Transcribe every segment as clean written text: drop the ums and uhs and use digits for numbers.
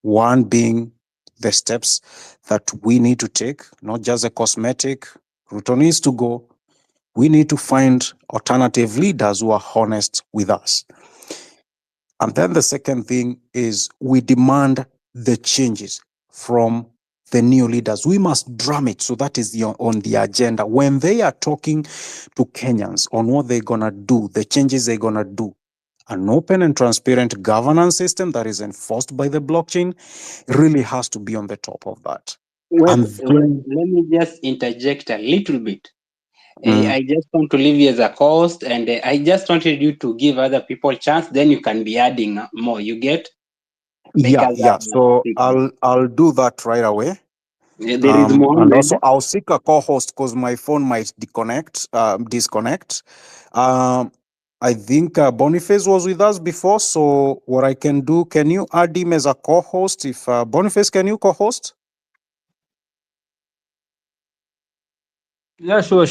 One being the steps that we need to take, not just a cosmetic. Ruto needs to go. We need to find alternative leaders who are honest with us. And then the second thing is we demand the changes from the new leaders. We must drum it. So that is on the agenda. When they are talking to Kenyans on what they're going to do, the changes they're going to do, an open and transparent governance system that is enforced by the blockchain really has to be on the top of that. Wait, And then, let me just interject a little bit. I just want to leave you as a host, and I just wanted you to give other people a chance. Then you can be adding more. You get? Because yeah. So I'll do that right away. there is And also Mohammed. I'll seek a co-host because my phone might disconnect. Um, I think Boniface was with us before. So what I can do, can you add him as a co-host? If Boniface, can you co-host? Yeah, sure.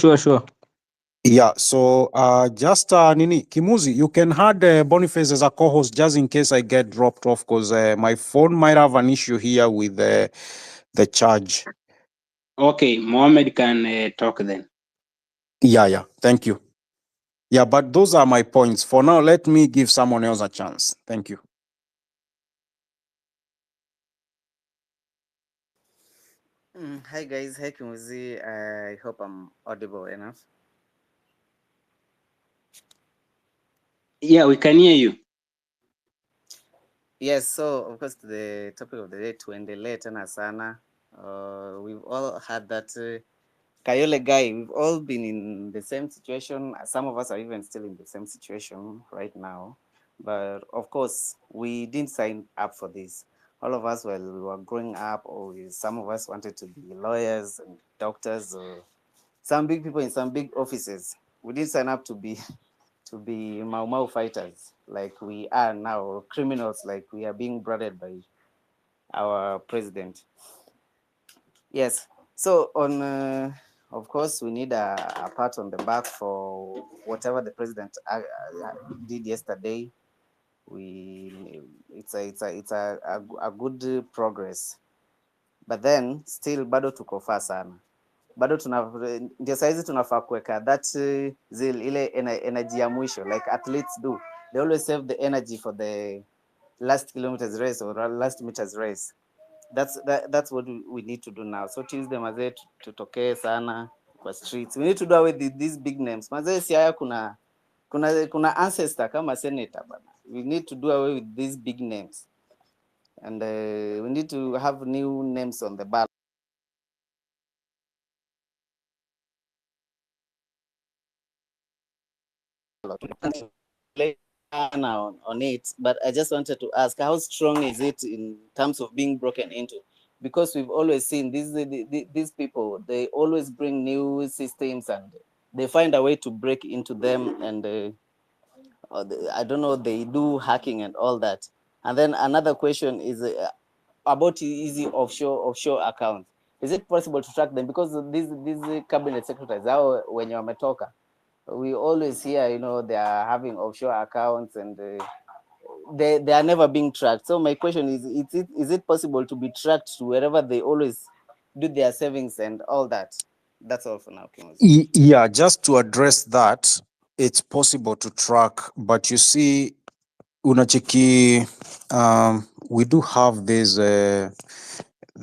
Yeah, so just Nini Kimuzi, you can add Boniface as a co-host just in case I get dropped off because my phone might have an issue here with the charge. Okay, Mohammed can talk then. Yeah, thank you. Yeah, but those are my points. For now, let me give someone else a chance. Thank you. Hi guys, hi Kimuzi. I hope I'm audible enough. Yeah, we can hear you. Yes, so of course the topic of the day, tuendelee tena sana. We've all had that Kayole guy. We've all been in the same situation. Some of us are even still in the same situation right now. But of course, we didn't sign up for this. All of us, while we were growing up, some of us wanted to be lawyers and doctors, or some big people in some big offices. We didn't sign up to be Mau Mau fighters like we are now, or criminals like we are being branded by our president. Yes. So of course, we need a pat on the back for whatever the president did yesterday. It's a good progress, but then still bado tuko far sana. Bado ndio saizi tunafaa kuweka that zeal, ile energy ya mwisho like athletes do. They always save the energy for the last kilometers race or last meters race. That's what we need to do now. So Tuesday mazee tutokee sana kwa streets. We need to do away with these big names. Mazee si haya kuna ancestor kama senator bana. We need to do away with these big names. And we need to have new names on the ballot. On it, but I just wanted to ask, how strong is it in terms of being broken into? Because we've always seen these people, they always bring new systems and they find a way to break into them, and I don't know, they do hacking and all that. And then another question is about easy offshore accounts. Is it possible to track them? Because these cabinet secretaries, how when you're Metoka, we always hear, they are having offshore accounts and they are never being tracked. So my question is it possible to be tracked to wherever they always do their savings and all that? That's all for now, King. Yeah, just to address that, it's possible to track, but you see, unachiki, we do have this, the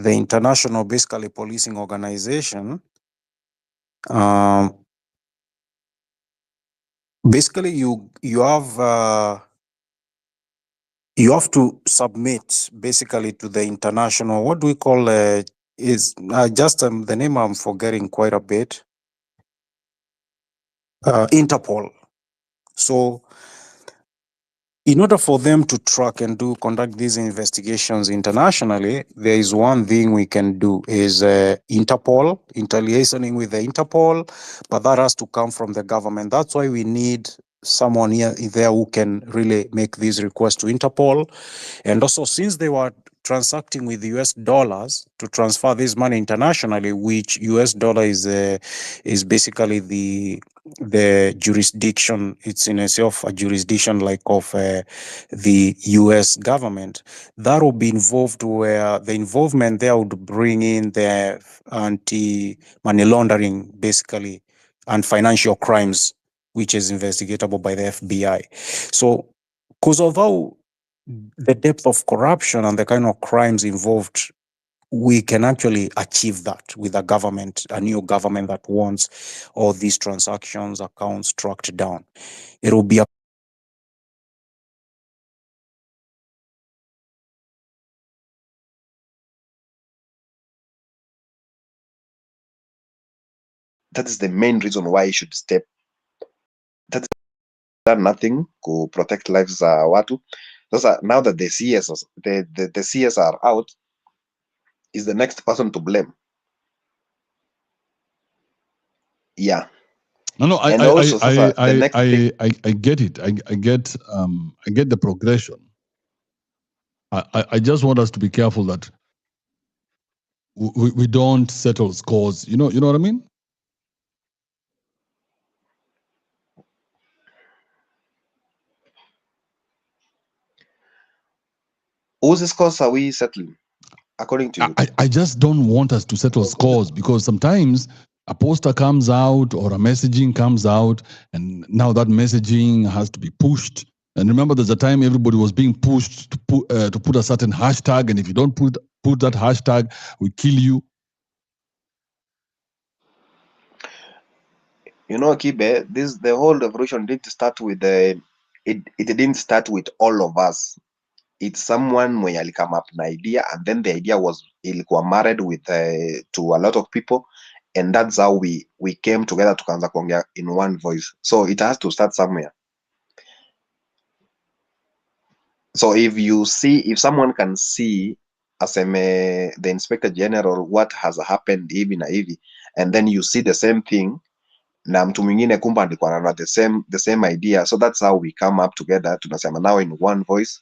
International Basically Policing Organization. Basically, you have to submit basically to the international. What do we call is just the name I'm forgetting quite a bit. Interpol. So in order for them to track and conduct these investigations internationally, there is one thing we can do is Interpol, interliaising with the Interpol, but that has to come from the government. That's why we need someone here there who can really make these requests to Interpol. And also, since they were transacting with US dollars to transfer this money internationally, which US dollar is basically the jurisdiction. It's in itself a jurisdiction like of the US government. That will be involved, where the involvement there would bring in the anti-money laundering, basically, and financial crimes, which is investigatable by the FBI. So, because of how the depth of corruption and the kind of crimes involved, we can actually achieve that with a government, a new government that wants all these transactions, accounts tracked down. It will be a That is the main reason why you should step. That's done nothing to protect lives za watu. Sasa now that the CS are out, is the next person to blame. Yeah. No, And also, the next thing, I get it. I get the progression. I just want us to be careful that we don't settle scores. You know what I mean? whose scores are we settling? According to you? I just don't want us to settle scores, because sometimes a poster comes out or a messaging comes out, and now that messaging has to be pushed. And remember, there's a time everybody was being pushed to put a certain hashtag, and if you don't put that hashtag, we kill you. You know, Kibe, the whole revolution didn't start with it didn't start with all of us. It's someone mwenye alikam up an idea, and then the idea was ilikuwa married with to a lot of people, and that's how we came together tukaanza kuongea in one voice. So it has to start somewhere. So if someone can see aseme the Inspector General what has happened hivi na hivi, and then you see the same thing na mtu mwingine kumba alikuwa na the same idea, so that's how we come up together, tunasema now in one voice,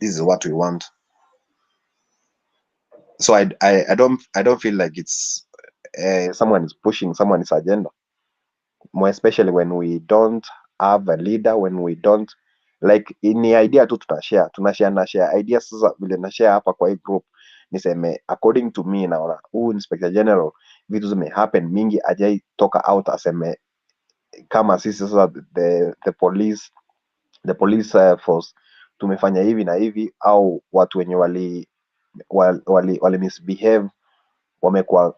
this is what we want. So I don't feel like it's someone is pushing someone's agenda, more especially when we don't have a leader, when we don't like ni idea tu tunashare ideas. Sasa vile na share hapa kwa hii group niseme, according to me, naona huu Inspector General vitu zime happen mingi ajai toka out aseme kama sisi sasa the police force tumefanya hivi na hivi, au watu wenye wali misbehave wamekuwa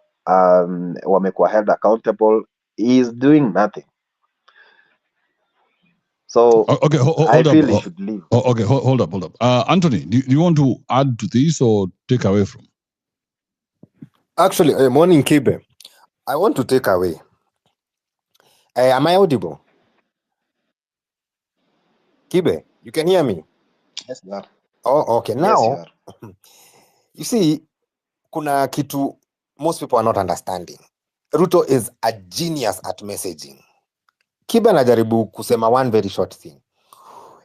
held accountable. He is doing nothing. So okay, I feel he should leave. Okay, hold up. Anthony, do you want to add to this or take away from? Actually, morning, Kibe. I want to take away. Am I audible? Kibe, you can hear me? Yes, you are. Oh, okay. Now, Yes, you are. You see, kuna kitu most people are not understanding. Ruto is a genius at messaging. Kibe anajaribu kusema one very short thing.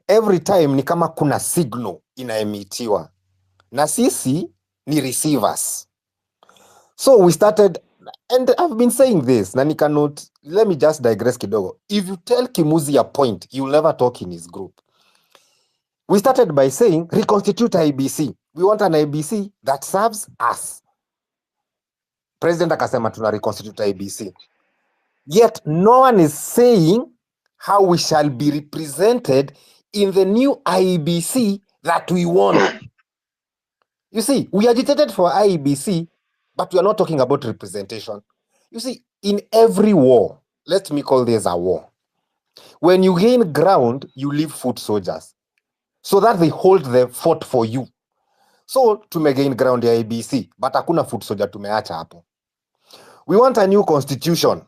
Every time ni kama kuna signal inaemitiwa, na sisi ni receivers. So we started, and I've been saying this, na cannot, let me just digress kidogo. If you tell Kimuzi a point, you'll never talk in his group. We started by saying, reconstitute IBC. We want an IBC that serves us. President akasema tuna reconstitute IBC. Yet no one is saying how we shall be represented in the new IBC that we want. You see, we agitated for IBC, but we are not talking about representation. You see, in every war, let me call this a war. When you gain ground, you leave foot soldiers so that they hold the fort for you. So tumegain ground ya IBC, but hakuna foot soldier tumeacha hapo. We want a new constitution.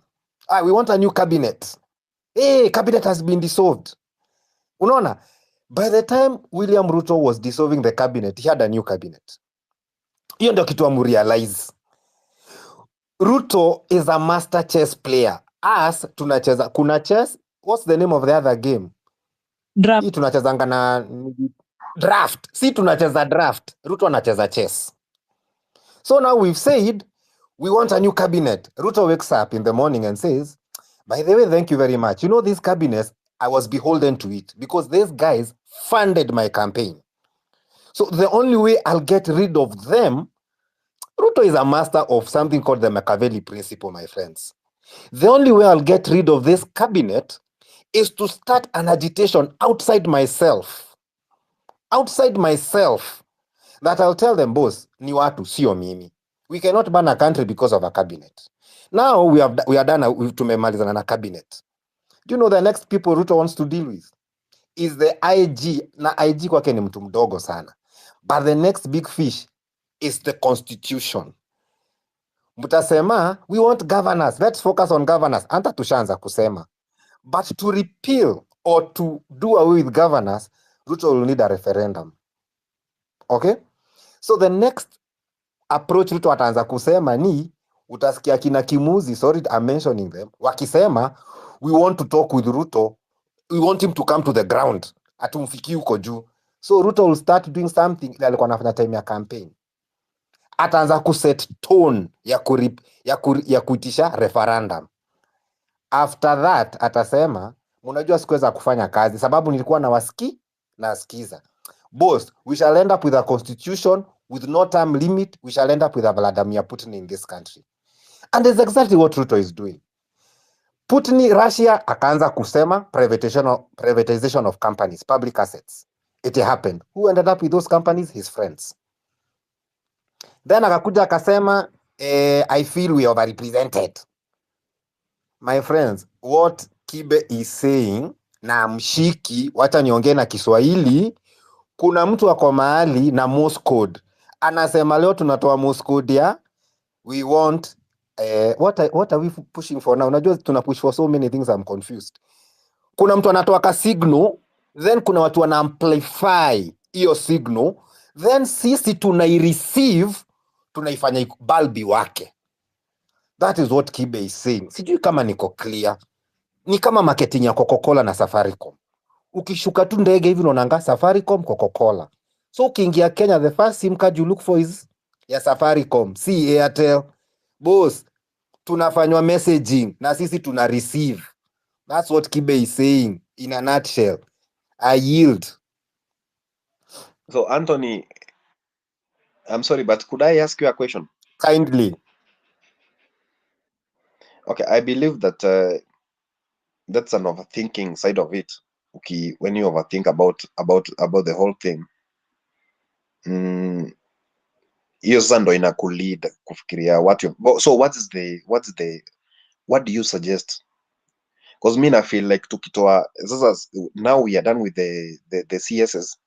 We want a new cabinet. Hey, cabinet has been dissolved. Unaona? By the time William Ruto was dissolving the cabinet, he had a new cabinet. Hiyo ndio kitu amurealize. Ruto is a master chess player. Us tunacheza kuna chess. What's the name of the other game? Draft. Hii tunachezanga na draft. Si tunacheza draft, Ruto anacheza chess. So now we've said we want a new cabinet. Ruto wakes up in the morning and says, by the way, thank you very much. You know, this cabinet, I was beholden to it because these guys funded my campaign. So the only way I'll get rid of them, Ruto is a master of something called the Machiavelli principle, my friends. The only way I'll get rid of this cabinet is to start an agitation outside myself. Outside myself. That I'll tell them, boss, ni watu, sio mimi. We cannot ban a country because of a cabinet. Now we are done, tumemalizana na cabinet. Do you know the next people Ruto wants to deal with? Is the IG. Na IG kwake ni mtu mdogo sana. But the next big fish is the constitution. Mtasema, we want governance. Let's focus on governance. Anta tushaanza kusema. But to repeal or to do away with governance, Ruto will need a referendum. Okay? So the next approach Ruto ataanza kusema ni, utasikia kina Kimuzi, sorry I'm mentioning them, wakisema, we want to talk with Ruto, we want him to come to the ground, atumfiki huko juu. So Ruto will start doing something ile alikuwa anafanya time ya campaign. Ataanza kuset tone ya kuitisha referendum. After that atasema, mnajua sikuweza kufanya kazi sababu nilikuwa nasikiza. Boss, we shall end up with a constitution with no term limit. We shall end up with a Vladimir Putin in this country. And that's exactly what Ruto is doing. Putin, Russia, akaanza kusema privatization of companies, public assets. It happened. Who ended up with those companies? His friends. Then akakuja akasema, I feel we are overrepresented. My friends, what Kibe is saying, na mshiki, wacha niongee na Kiswahili, kuna mtu wako mahali na Morse code. Anasema leo tunatoa Morse code ya, we want, what are we pushing for now? Unajua tunapush for so many things, I'm confused. Kuna mtu anatoa ka signal, then kuna watu wana amplify hiyo signal, then sisi tunaireceive, tunaifanya balbi wake. That is what Kibe is saying. Sijui kama niko clear. Ni kama marketing ya Coca-Cola na Safaricom. Ukishuka tu ndege hivi unaona Safaricom, Coca-Cola. So ukiingia Kenya, the first SIM card you look for is ya Safaricom, si Airtel. Boss, tunafanywa messaging na sisi tuna receive. That's what Kibe is saying in a nutshell. I yield. So Anthony, I'm sorry, but could I ask you a question? Kindly. Okay, I believe that that's an overthinking side of it. Okay, when you overthink about the whole thing, hiyo sasa ndo inakulead kufikiria so what do you suggest? Because me I feel like tukitoa sasa, now we are done with the CSS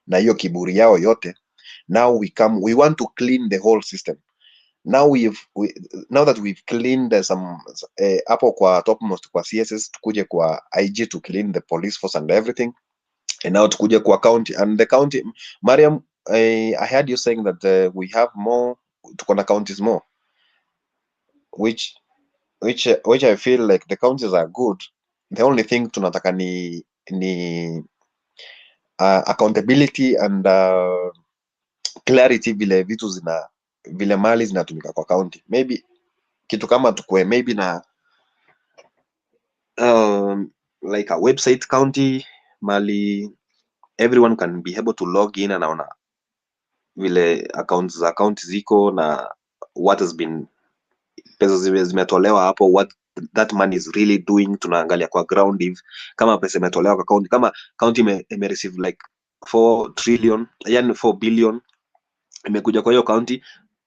na hiyo kiburi yao yote. Now we want to clean the whole system. Now now that we've cleaned some hapo kwa topmost kwa CSS, tukuje kwa IG to clean the police force and everything, and now tukuje kwa county, and the county, Mariam, I heard you saying that we have more, tuko na counties more, which I feel like the counties are good. The only thing tunataka ni accountability and clarity, vile mali zinatumika kwa county. Maybe kitu kama tukue maybe na like a website county, mali everyone can be able to log in, anaona vile accounts za account ziko na what has been, pesa zimetolewa hapo, what that money is really doing. Tunaangalia kwa ground, if kama pesa imetolewa kwa county, kama county ime receive like 4 trillion, yani 4 billion imekuja kwa hiyo county,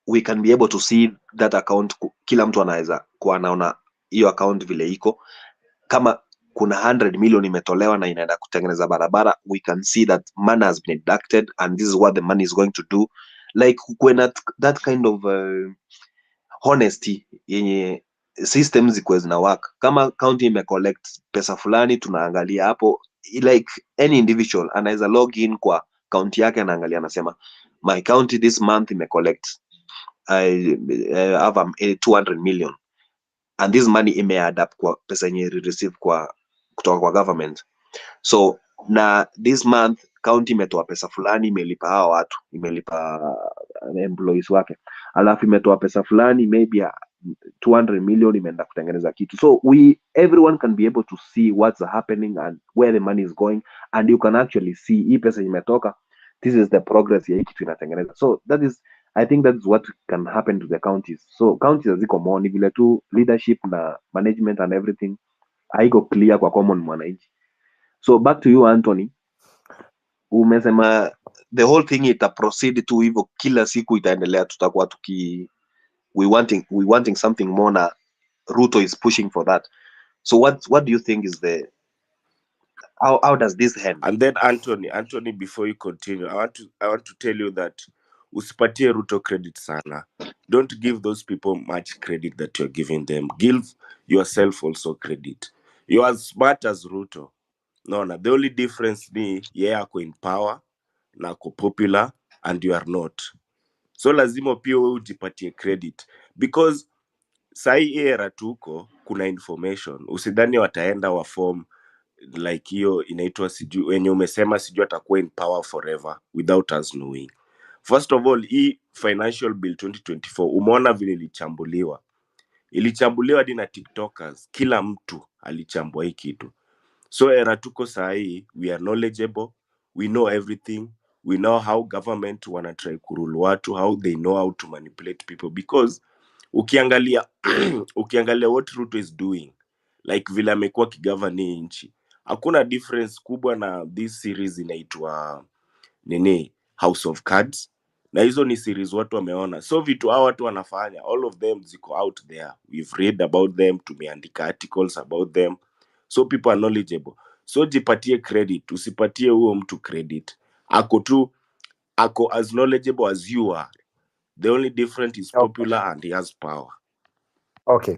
we can be able to see that account. Kila mtu anaweza kuwa anaona hiyo account vile iko. Kama kuna 100 million imetolewa na inaenda kutengeneza barabara, we can see that money has been deducted and this is what the money is going to do. Like when that kind of honesty yenye systems zikuwe zina work. Kama county imecollect pesa fulani, tunaangalia hapo, like any individual anaweza log in kwa county yake, anaangalia anasema, my county this month imecollect I have 200 million and this money ime add up kwa pesa yenye receive kutoka kwa government. So na this month county imetoa pesa fulani imelipa hawa watu, imelipa employees wake, alafu imetoa pesa fulani maybe 200 million imeenda kutengeneza kitu. So everyone can be able to see what's happening and where the money is going, and you can actually see hii pesa imetoka, this is the progress ya hii kitu inatengeneza. So I think that's what can happen to the counties. So counties haziko more, ni vile tu leadership na management and everything haiko clear kwa common mwananchi. So back to you Anthony, umesema the whole thing ita proceed tu hivyo, kila siku itaendelea, tutakuwa we wanting something more, na Ruto is pushing for that. So what do you think is how does this end? And then Anthony, before you continue, I want to tell you that usipatie Ruto credit sana. Don't give those people much credit that you're giving them. Give yourself also credit. You're as smart as Ruto. No, the only difference ni yeye ako in power na ako popular and you are not. So lazima pia wewe ujipatie credit, because sai era tuko kuna information. Usidhani wataenda wa form like hiyo inaitwa sijui wenye umesema sijui atakuwa in power forever without us knowing. First of all, hii financial bill 2024 umeona vile ilichambuliwa hadi na TikTokers, kila mtu alichambua hii kitu. So era tuko sahi, we are knowledgeable, we know everything, we know how government wana try kurule watu, how they know how to manipulate people, because ukiangalia what Ruto is doing, like vile amekuwa kigavani nchi, hakuna difference kubwa na this series inaitwa House of Cards, na hizo ni series watu wameona. So vitu hao watu wanafanya, all of them ziko out there, we've read about them, tumeandika articles about them, so people are knowledgeable. So jipatie credit, usipatie huo mtu credit. Ako as knowledgeable as you are. The only difference is popular and he has power. Okay,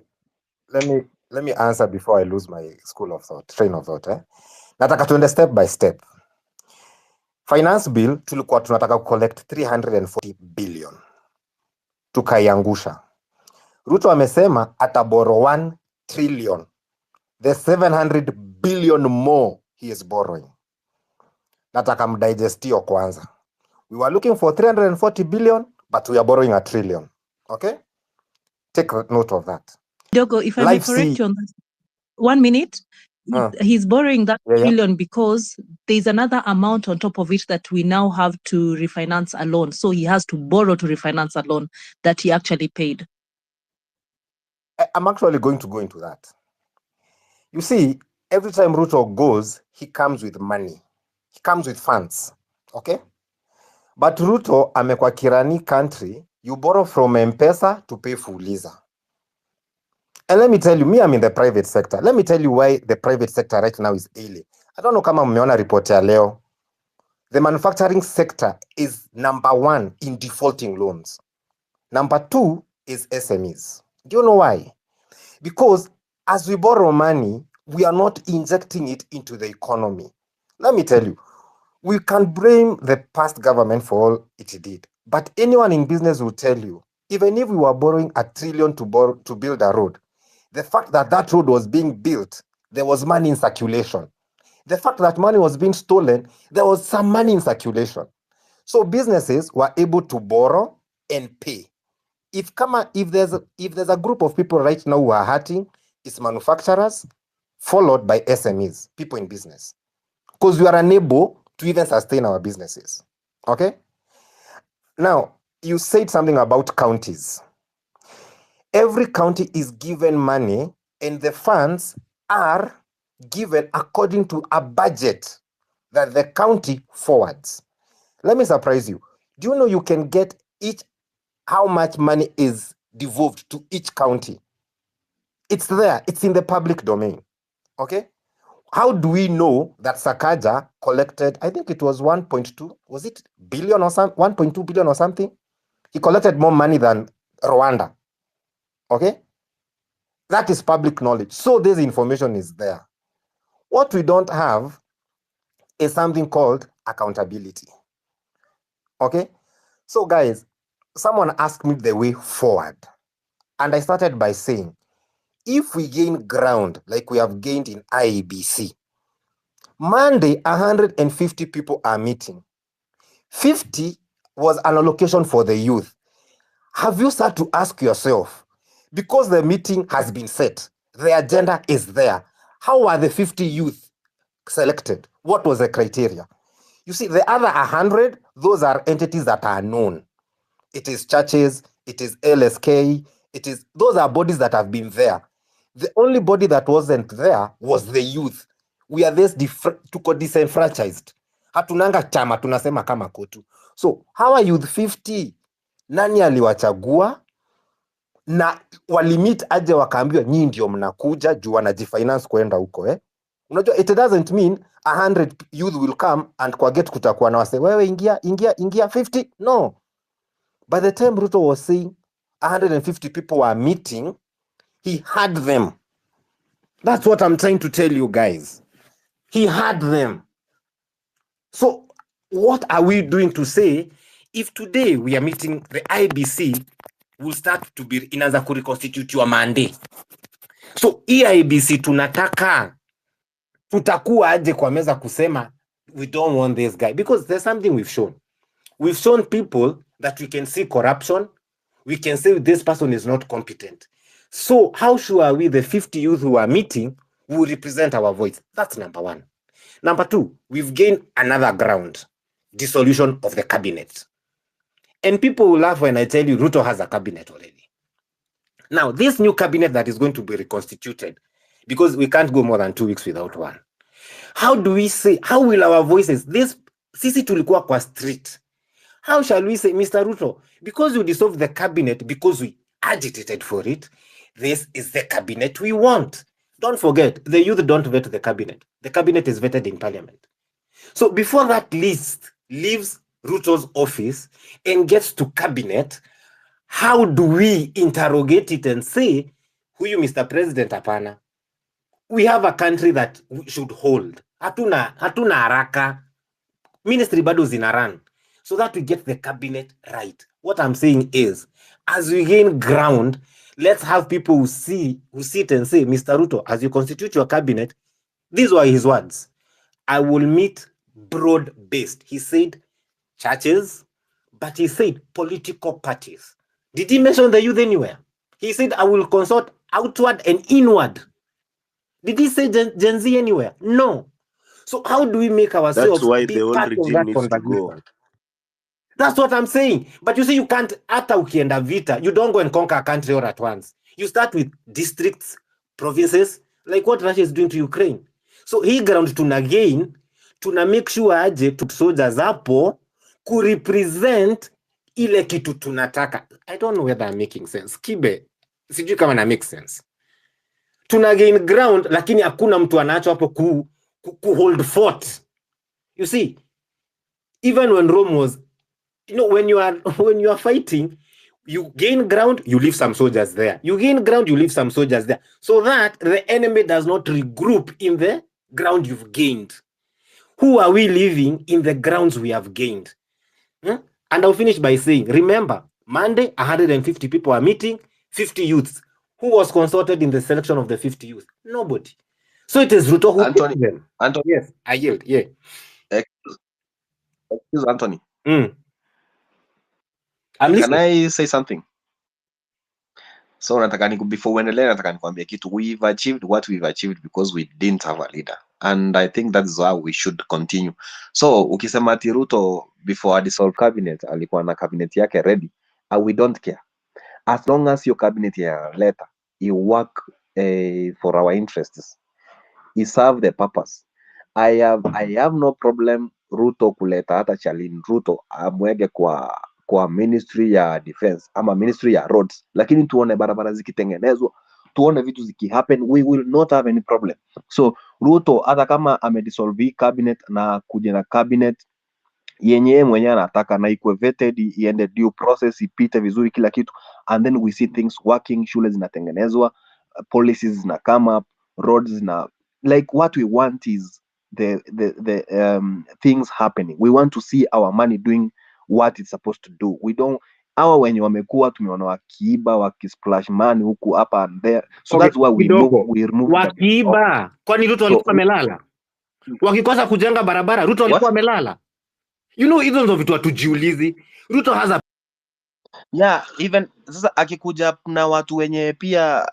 let me answer before I lose my train of thought. Nataka tuende step by step. Finance bill tulikuwa tunataka collect 340 billion, tukaiangusha. Ruto amesema ataboro 1 trillion, the 700 billion more he is borrowing. Nataka mdigestio kwanza. We were looking for 340 billion, but we are borrowing 1 trillion. Okay? Take note of that. Dogo, if I may correct you on that, 1 minute. He's borrowing that trillion because there's another amount on top of it that we now have to refinance a loan. So he has to borrow to refinance a loan that he actually paid. I'm actually going to go into that. You see, every time Ruto goes, he comes with money. He comes with funds. Okay? But Ruto amekwa kirani country, you borrow from M-Pesa to pay Fuliza. And let me tell you, I'm in the private sector. Let me tell you why the private sector right now is ailing. I don't know kama mmeona report ya leo. The manufacturing sector is number 1 in defaulting loans. Number 2 is SMEs. Do you know why? Because as we borrow money, we are not injecting it into the economy. Let me tell you, we can blame the past government for all it did. But anyone in business will tell you, even if we were borrowing 1 trillion to build a road, the fact that that road was being built, there was money in circulation. The fact that money was being stolen, there was some money in circulation. So businesses were able to borrow and pay. If there's a group of people right now who are hurting, it's manufacturers, followed by SMEs, people in business. Because we are unable to even sustain our businesses. Okay? Now, you said something about counties. Every county is given money and the funds are given according to a budget that the county forwards. Let me surprise you. Do you know you can get how much money is devolved to each county? It's there. It's in the public domain. Okay? How do we know that Sakaja collected, I think it was 1.2, was it billion or something? 1.2 billion or something? He collected more money than Rwanda. Okay? That is public knowledge. So this information is there. What we don't have is something called accountability. Okay? So guys, someone asked me the way forward. And I started by saying, if we gain ground like we have gained in IEBC, Monday, 150 people are meeting. 50 was an allocation for the youth. Have you started to ask yourself, because the meeting has been set, the agenda is there, how are the 50 youth selected? What was the criteria? You see, the other 100, those are entities that are known. It is churches, it is LSK, those are bodies that have been there. The only body that wasn't there was the youth. We are this tuko disenfranchised. Hatunanga chama, tunasema kama kotu. So, hawa youth 50, nani aliwachagua? Na walimit aje wakaambiwa nyinyi ndio mnakuja juu wanajifinance kwenda huko Unajua, it doesn't mean 100 youth will come and kwa gate kutakuwa na wase wewe ingia 50. No. By the time Ruto was saying 150 people were meeting, he had them. That's what I'm trying to tell you guys. He had them. So what are we doing to say if today we are meeting, the IBC will start to be inaanza kureconstitute your Monday. So IBC tunataka tutakuwa aje kwa meza kusema we don't want this guy, because there's something we've shown. We've shown people that we can see corruption. We can say this person is not competent. So how sure are we the 50 youth who are meeting will represent our voice? That's number one. Number two, we've gained another ground, dissolution of the cabinet. And people will laugh when I tell you Ruto has a cabinet already. Now, this new cabinet that is going to be reconstituted, because we can't go more than 2 weeks without one. How do we say, how will our voices, sisi tulikuwa kwa street. How shall we say, Mr. Ruto, because you dissolved the cabinet, because we agitated for it, this is the cabinet we want. Don't forget, the youth don't vet the cabinet. The cabinet is vetted in parliament. So before that list leaves Ruto's office and gets to cabinet, how do we interrogate it and say, huyu Mr. President hapana? We have a country that we should hold. Hatuna haraka. Ministry bado zinaran. So that we get the cabinet right. What I'm saying is, as we gain ground, let's have people who sit and say, Mr. Ruto, as you constitute your cabinet, these were his words. I will meet broad-based. He said churches, but he said political parties. Did he mention the youth anywhere? He said, I will consult outward and inward. Did he say Gen Z anywhere? No. So how do we make ourselves be part of that conversation? That's what I'm saying. But you see, you can't, hata ukienda vita, you don't go and conquer a country all at once. You start with districts, provinces, like what Russia is doing to Ukraine. So hii ground tuna gain, tuna make sure aje to soldiers hapo ku represent ile kitu tunataka. I don't know whether I'm making sense. Kibe, sijui kama na make sense. Tuna gain ground, lakini hakuna mtu anacho hapo ku hold fort. You see, even when Rome was, when you are fighting, you gain ground, you leave some soldiers there. You gain ground, you leave some soldiers there, so that the enemy does not regroup in the ground you've gained. Who are we leaving in the grounds we have gained? And I'll finish by saying, remember, Monday, 150 people are meeting, 50 youths. Who was consulted in the selection of the 50 youth? Nobody. So it is Ruto who picked them. Anthony. Yes, I yield. Yeah. Excuse Anthony. Can I say something? So before we nikwambie kitu, we've achieved what we've achieved because we didn't have a leader, and I think that's how we should continue. So ukisema ati Ruto before a dissolved cabinet alikuwa na cabinet yake ready, we don't care as long as your cabinet ya letter you work for our interests, he serve the purpose. I have no problem Ruto kuleta hata Charlene Ruto amwege kwa ministry ya defense ama ministry ya roads, lakini tuone barabara zikitengenezwa, tuone vitu zikihappen, we will not have any problem. So Ruto hata kama amedissolve cabinet na kuja na cabinet yenye mwenyewe anataka na ikuwe vetted, iende due process, ipite vizuri kila kitu, and then we see things working, shule zinatengenezwa, policies zina come up, roads na, like what we want is the things happening. We want to see our money doing what it's supposed to do. We don't, hawa wenye wamekuwa tumeona wakiiba, wakisplash money huku hapa and there, so okay, that's why we remove wakiiba. Kwani Ruto alikuwa amelala? wakikosa kujenga barabara Ruto alikuwa amelala. You know, hizo ndo vitu hatujiulizi. Ruto has a yeah, even sasa akikuja na watu wenye pia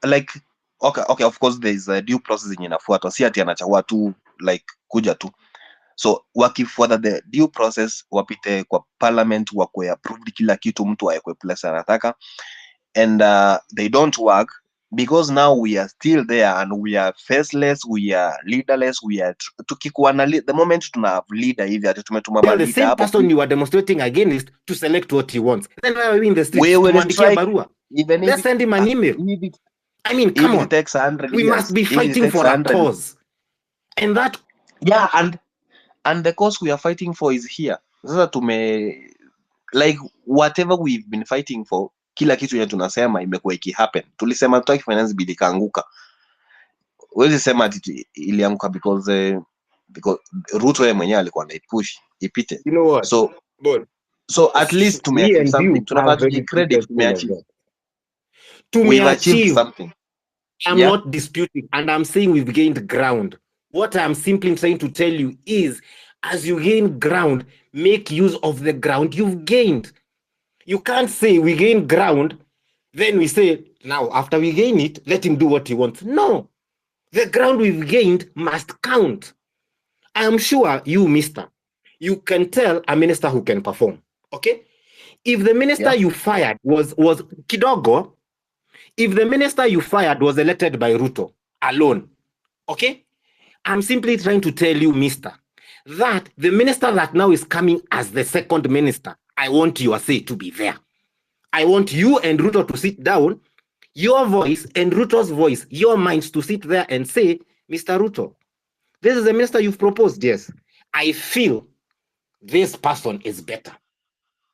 like okay, of course there is a due process yenye inafuatwa, si ati anachagua tu like kuja tu. So wakifuata the due process, wapite kwa parliament, wakwe approved kila kitu, mtu awekwe place anataka, and they don't work because now we are still there and we are faceless, we are leaderless, we are tukikuwa na the moment tuna have leader hivi ati tumetuma the same person you are demonstrating against to select what he wants. Then why are we in the streets? We will strike, barua. even Let's send him an email. I mean, come on. It takes 100 we years, must be fighting for a cause. And that yeah, and the cause we are fighting for is here. Sasa like whatever we've been fighting for, kila kitu yenye tunasema imekuwa happen. Tulisema tutaki finance bill ikaanguka. Wewe sema ati ilianguka because Ruto yeye mwenyewe alikuwa anaipush ipite. You know what? So at least tumeachieve something. Tunafaa credit we've achieved something. I'm not disputing, and I'm saying we've gained ground. What I'm simply trying to tell you is, as you gain ground, make use of the ground you've gained. You can't say we gain ground, then we say, now, after we gain it, let him do what he wants. No. The ground we've gained must count. I am sure you, mister, you can tell a minister who can perform. Okay? If the minister you fired was Kidogo, if the minister you fired was elected by Ruto alone, okay? I'm simply trying to tell you, mister, that the minister that now is coming as the second minister, I want your say to be there. I want you and Ruto to sit down, your voice and Ruto's voice, your minds to sit there and say, Mr. Ruto, this is the minister you've proposed, yes. I feel this person is better.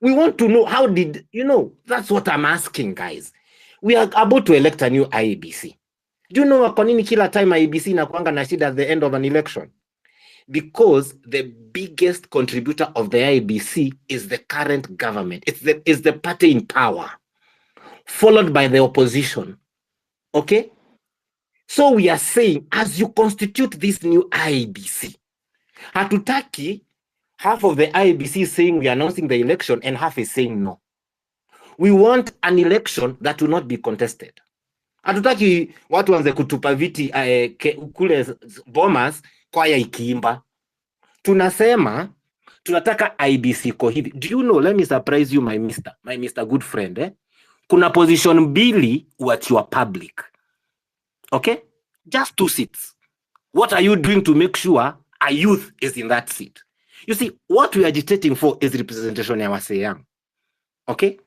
We want to know how did, that's what I'm asking, guys. We are about to elect a new IEBC. Do you know kwa nini kila time IEBC inakuanga na shida at the end of an election? Because the biggest contributor of the IEBC is the current government. It's the party in power, followed by the opposition. Okay? So we are saying, as you constitute this new IEBC, hatutaki half of the IEBC saying we are announcing the election and half is saying no. We want an election that will not be contested. Hatutaki watu wanze kutupa viti kule Bomas kwaya ikiimba. Tunasema tunataka IEBC ko hivi. Do you know, let me surprise you, my Mr. good friend, kuna position mbili what you are public. Okay? Just 2 seats. What are you doing to make sure a youth is in that seat? You see, what we are agitating for is representation ya wase young. Okay?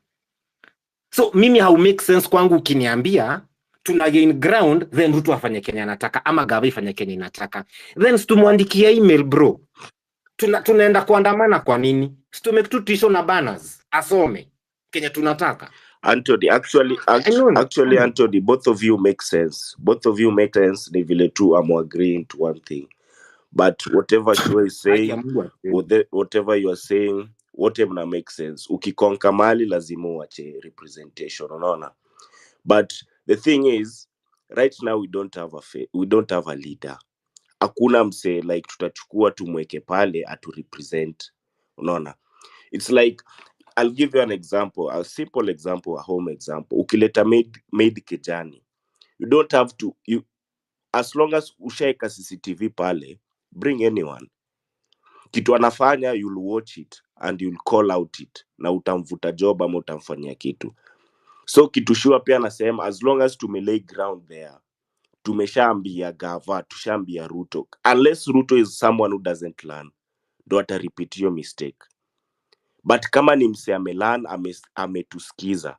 So mimi how make sense kwangu ukiniambia tuna gain ground, then Ruto afanye Kenya anataka ama Gavi ifanye Kenya inataka. Then situmwandikia email bro. Tunaenda kuandamana kwa nini? Situmake tu tisho na banners. Asome Kenya tunataka. Anthony, actually, Anthony, both of you make sense. Both of you make sense. Ni vile tu I'm agreeing to one thing. But whatever Shua is saying, whatever you are saying, whatever makes sense. Ukikonka mali lazima uache representation, unaona. But the thing is, right now we don't have a leader. Hakuna mse like tutachukua tumweke pale atu represent, unaona. It's like, I'll give you an example, a simple example, a home example. Ukileta maid kijani, you don't have to, as long as ushaeka CCTV pale, bring anyone. Kitu anafanya, you'll watch it and you'll call out it, na utamvuta job ama utamfanyia kitu. So kitu Shua pia nasema, as long as tumelay ground there, tumeshaambia Gava, tushaambia Ruto, unless Ruto is someone who doesn't learn, ndo ata repeat your mistake. But kama ni mse amelan, ametusikiza,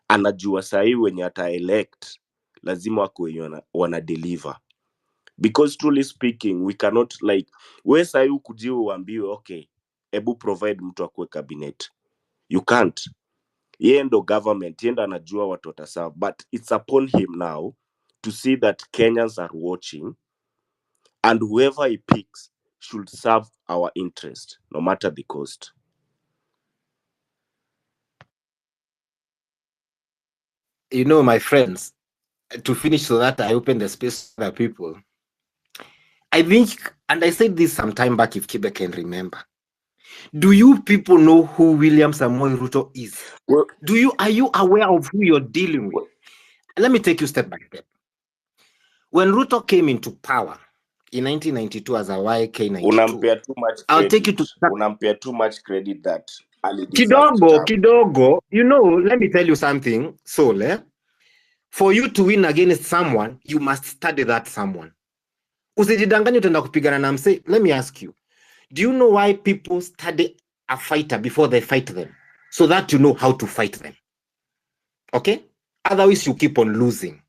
anajua sahi wenye ata elect, lazima wako wana deliver. Because truly speaking, we cannot like, we sahi ukujiu uambiwe, okay, ebu provide mtu akue cabinet. You can't. Yeye ndo government, yeye ndo anajua watu wataserve. But it's upon him now to see that Kenyans are watching, and whoever he picks should serve our interest, no matter the cost. You know, my friends, to finish so that I open the space for other people. I think, and I said this some time back, if Kibe can remember. Do you people know who William Samoei Ruto is? Well, Are you aware of who you're dealing with? Let me take you step by step. When Ruto came into power in 1992 as a YK92, unampea too much I'll credit. take you to Unampea too much credit that Ali deserved Kidogo. You know, let me tell you something, Sole. For you to win against someone, you must study that someone. Usijidanganye utaenda kupigana na mse. Let me ask you, do you know why people study a fighter before they fight them? So that you know how to fight them. Okay? Otherwise, you keep on losing.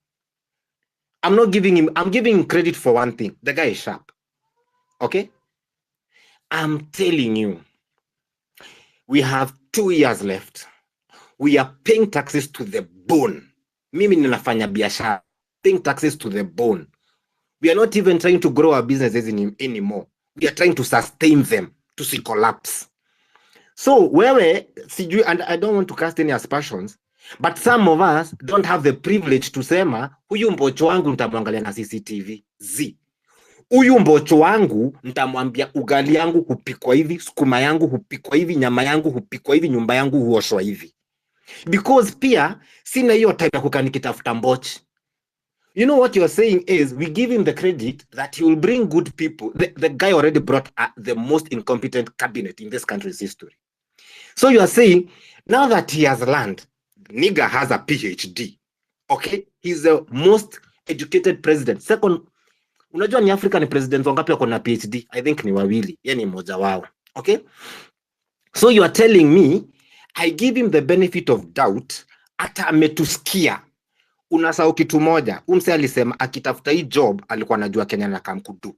I'm giving him credit for one thing. The guy is sharp. Okay? I'm telling you, we have 2 years left. We are paying taxes to the bone. Mimi ninafanya biashara, paying taxes to the bone. We are not even trying to grow our businesses anymore. We are trying to sustain them to see collapse. So sijui, and I don't want to cast any aspersions, but some of us don't have the privilege to sema huyu mbocho wangu nitamwangalia na CCTV. Huyu mbocho wangu nitamwambia ugali yangu hupikwa hivi, sukuma yangu hupikwa hivi, nyama yangu hupikwa hivi, nyumba yangu huoshwa hivi. Because pia sina hiyo type ya kukanikitafuta mbochi. You know what you're saying is we give him the credit that he will bring good people. The guy already brought the most incompetent cabinet in this country's history. So you are saying now that he has learned, nigga has a PhD. Okay? He's the most educated president. Second, unajua ni Africa ni president wangapi wako na PhD? I think ni wawili. Yeye ni mmoja wao. Okay? So you are telling me I give him the benefit of doubt hata ametusikia. Unasahau kitu moja. Umse alisema akitafuta hii job alikuwa anajua Kenya na kamkudu.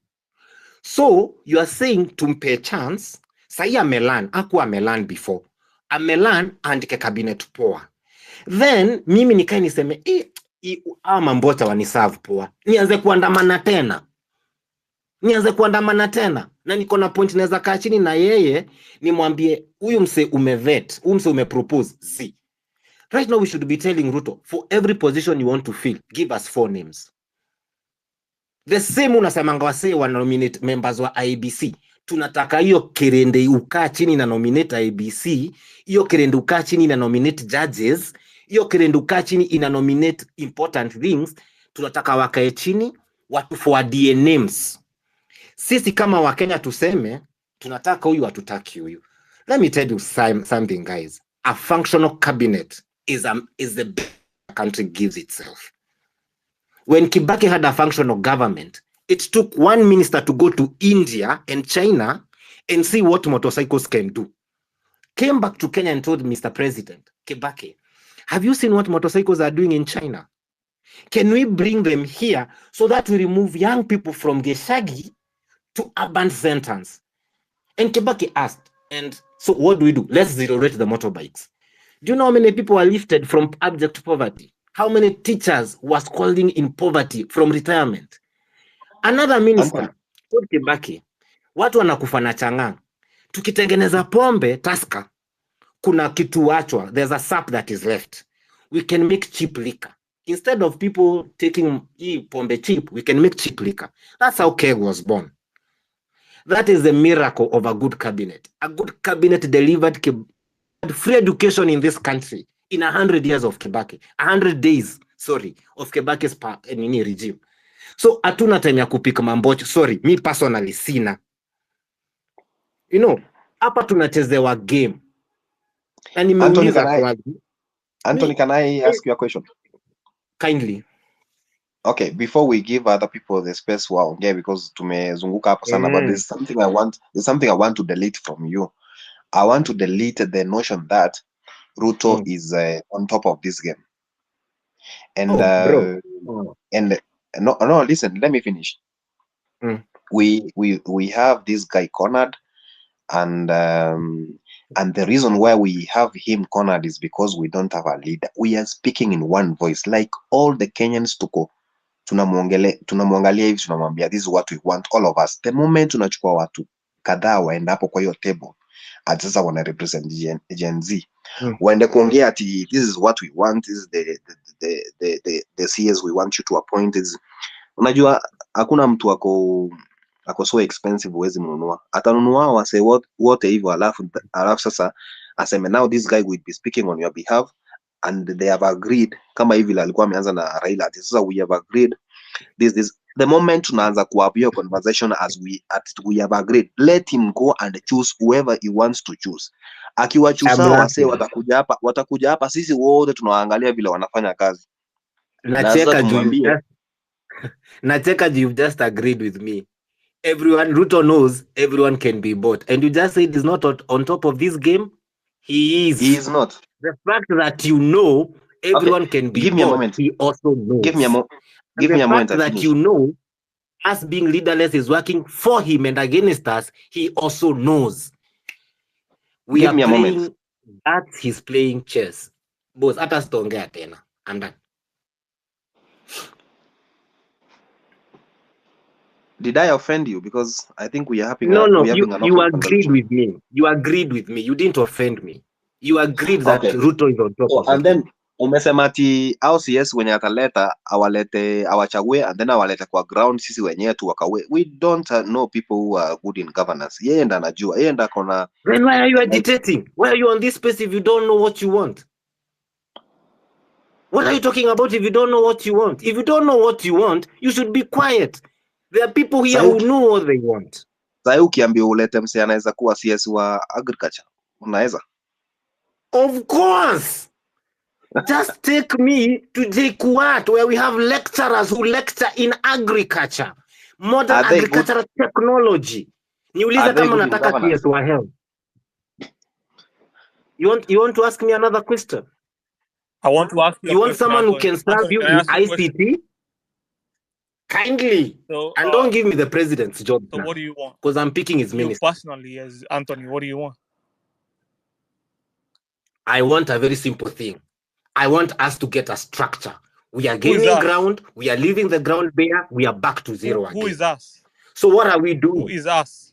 So you are saying tumpe chance. Sahi amelan, hakuwa amelan before. Amelan andike cabinet poa. Then mimi nikai niseme mambota waniserve poa. Nianze kuandamana tena. Na niko na point naweza kaa chini na yeye nimwambie huyu mse umevet, huyu mse umepropose z. Right now we should be telling Ruto, for every position you want to fill, give us 4 names. The same unasemanga wase wa nominate members wa IBC. Tunataka hiyo kirende ukaa chini na nominate IBC, hiyo kirende ukaa chini na nominate judges, hiyo kirende ukaa chini ina nominate important things. Tunataka wakae chini watu forwardie names. Sisi kama Wakenya tuseme tunataka huyu hatutaki huyu. Let me tell you something, guys. A functional cabinet is the best the country gives itself. When Kibaki had a functional government, it took one minister to go to India and China and see what motorcycles can do. Came back to Kenya and told Mr. President, Kibaki, have you seen what motorcycles are doing in China? Can we bring them here so that we remove young people from Geshagi to urban centers? And Kibaki asked, and so what do we do? Let's zero rate the motorbikes. Do you know how many people are lifted from abject poverty? How many teachers were squalling in poverty from retirement? Another minister told Kibaki, watu wanakufa na chang'aa. Tukitengeneza pombe Tusker, kuna kitu wachwa, there's a sap that is left. We can make cheap liquor. Instead of people taking pombe cheap, we can make cheap liquor. That's how Keg was born. That is the miracle of a good cabinet. A good cabinet delivered free education in this country in 100 years of Kibaki. 100 days, of Kibaki's regime. So hatuna time ya kupika mambocho. Sorry, me personally sina. You know, hapa tunachezewa game. And Anthony, can I ask you a question? Kindly. Okay, before we give other people the space waongee, because tumezunguka hapo sana, but there's something I want to delete from you. I want to delete the notion that Ruto is on top of this game. And no, listen, let me finish. We have this guy cornered, and the reason why we have him cornered is because we don't have a leader. We are speaking in one voice, like all the Kenyans tunamwangalia hivi, tunamwambia this is what we want, all of us. The moment tunachukua watu kadhaa waenda hapo kwa hiyo table, ati sasa wana represent Gen Z, waende kuongea ati this is what we want, this is the CS we want you to appoint. Unajua hakuna mtu ako so expensive huwezi mnunua. Atanunua wase wote hivyo, alafu sasa aseme now this guy will be speaking on your behalf and they have agreed, kama hivi alikuwa ameanza na Raila ati sasa we have agreed this the moment tunaanza kuapia conversation as we have agreed, let him go and choose whoever he wants to choose. Akiwachusa wase watakuja hapa sisi wote tunawaangalia vile wanafanya kazi. Nacheka you've just agreed with me. Everyone, Ruto knows everyone can be bought, and you just said he's not on top of this game. He is not. The fact that you know everyone can be bought, he also knows. Give me a moment. The fact that you know us being leaderless is working for him and against us, he also knows. We are playing that he's playing chess. Both at us don't get tena. I'm done. Did I offend you? Because I think we are having you agreed with me. You agreed with me. You didn't offend me. You agreed that Ruto is on top of and then umesema ati au CS wenye ataleta awachague and then awalete kwa ground sisi wenyewe tu wakawe. We don't know people who are good in governance. Yeye ndo anajua. Yeye ndo akona. Then why are you agitating? Why are you on this space if you don't know what you want? What are you talking about if you don't know what you want? If you don't know what you want, you should be quiet. There are people here who know what they want. Sasa ukiambia ulete mse anaweza kuwa CS wa agriculture. Unaweza? Of course. Just take me to JKUAT where we have lecturers who lecture in agriculture. Modern agricultural technology. Niuliza kama nataka CS wa health. You want to ask me another question? I want to ask you. You want someone who can serve you in ICT? Kindly. And don't give me the president's job. So what do you want? Because I'm picking his minister. You personally, as Anthony, what do you want? I want a very simple thing. I want us to get a structure. We are gaining ground. We are leaving the ground bare. We are back to zero again. Who is us? So what are we doing? Who is us?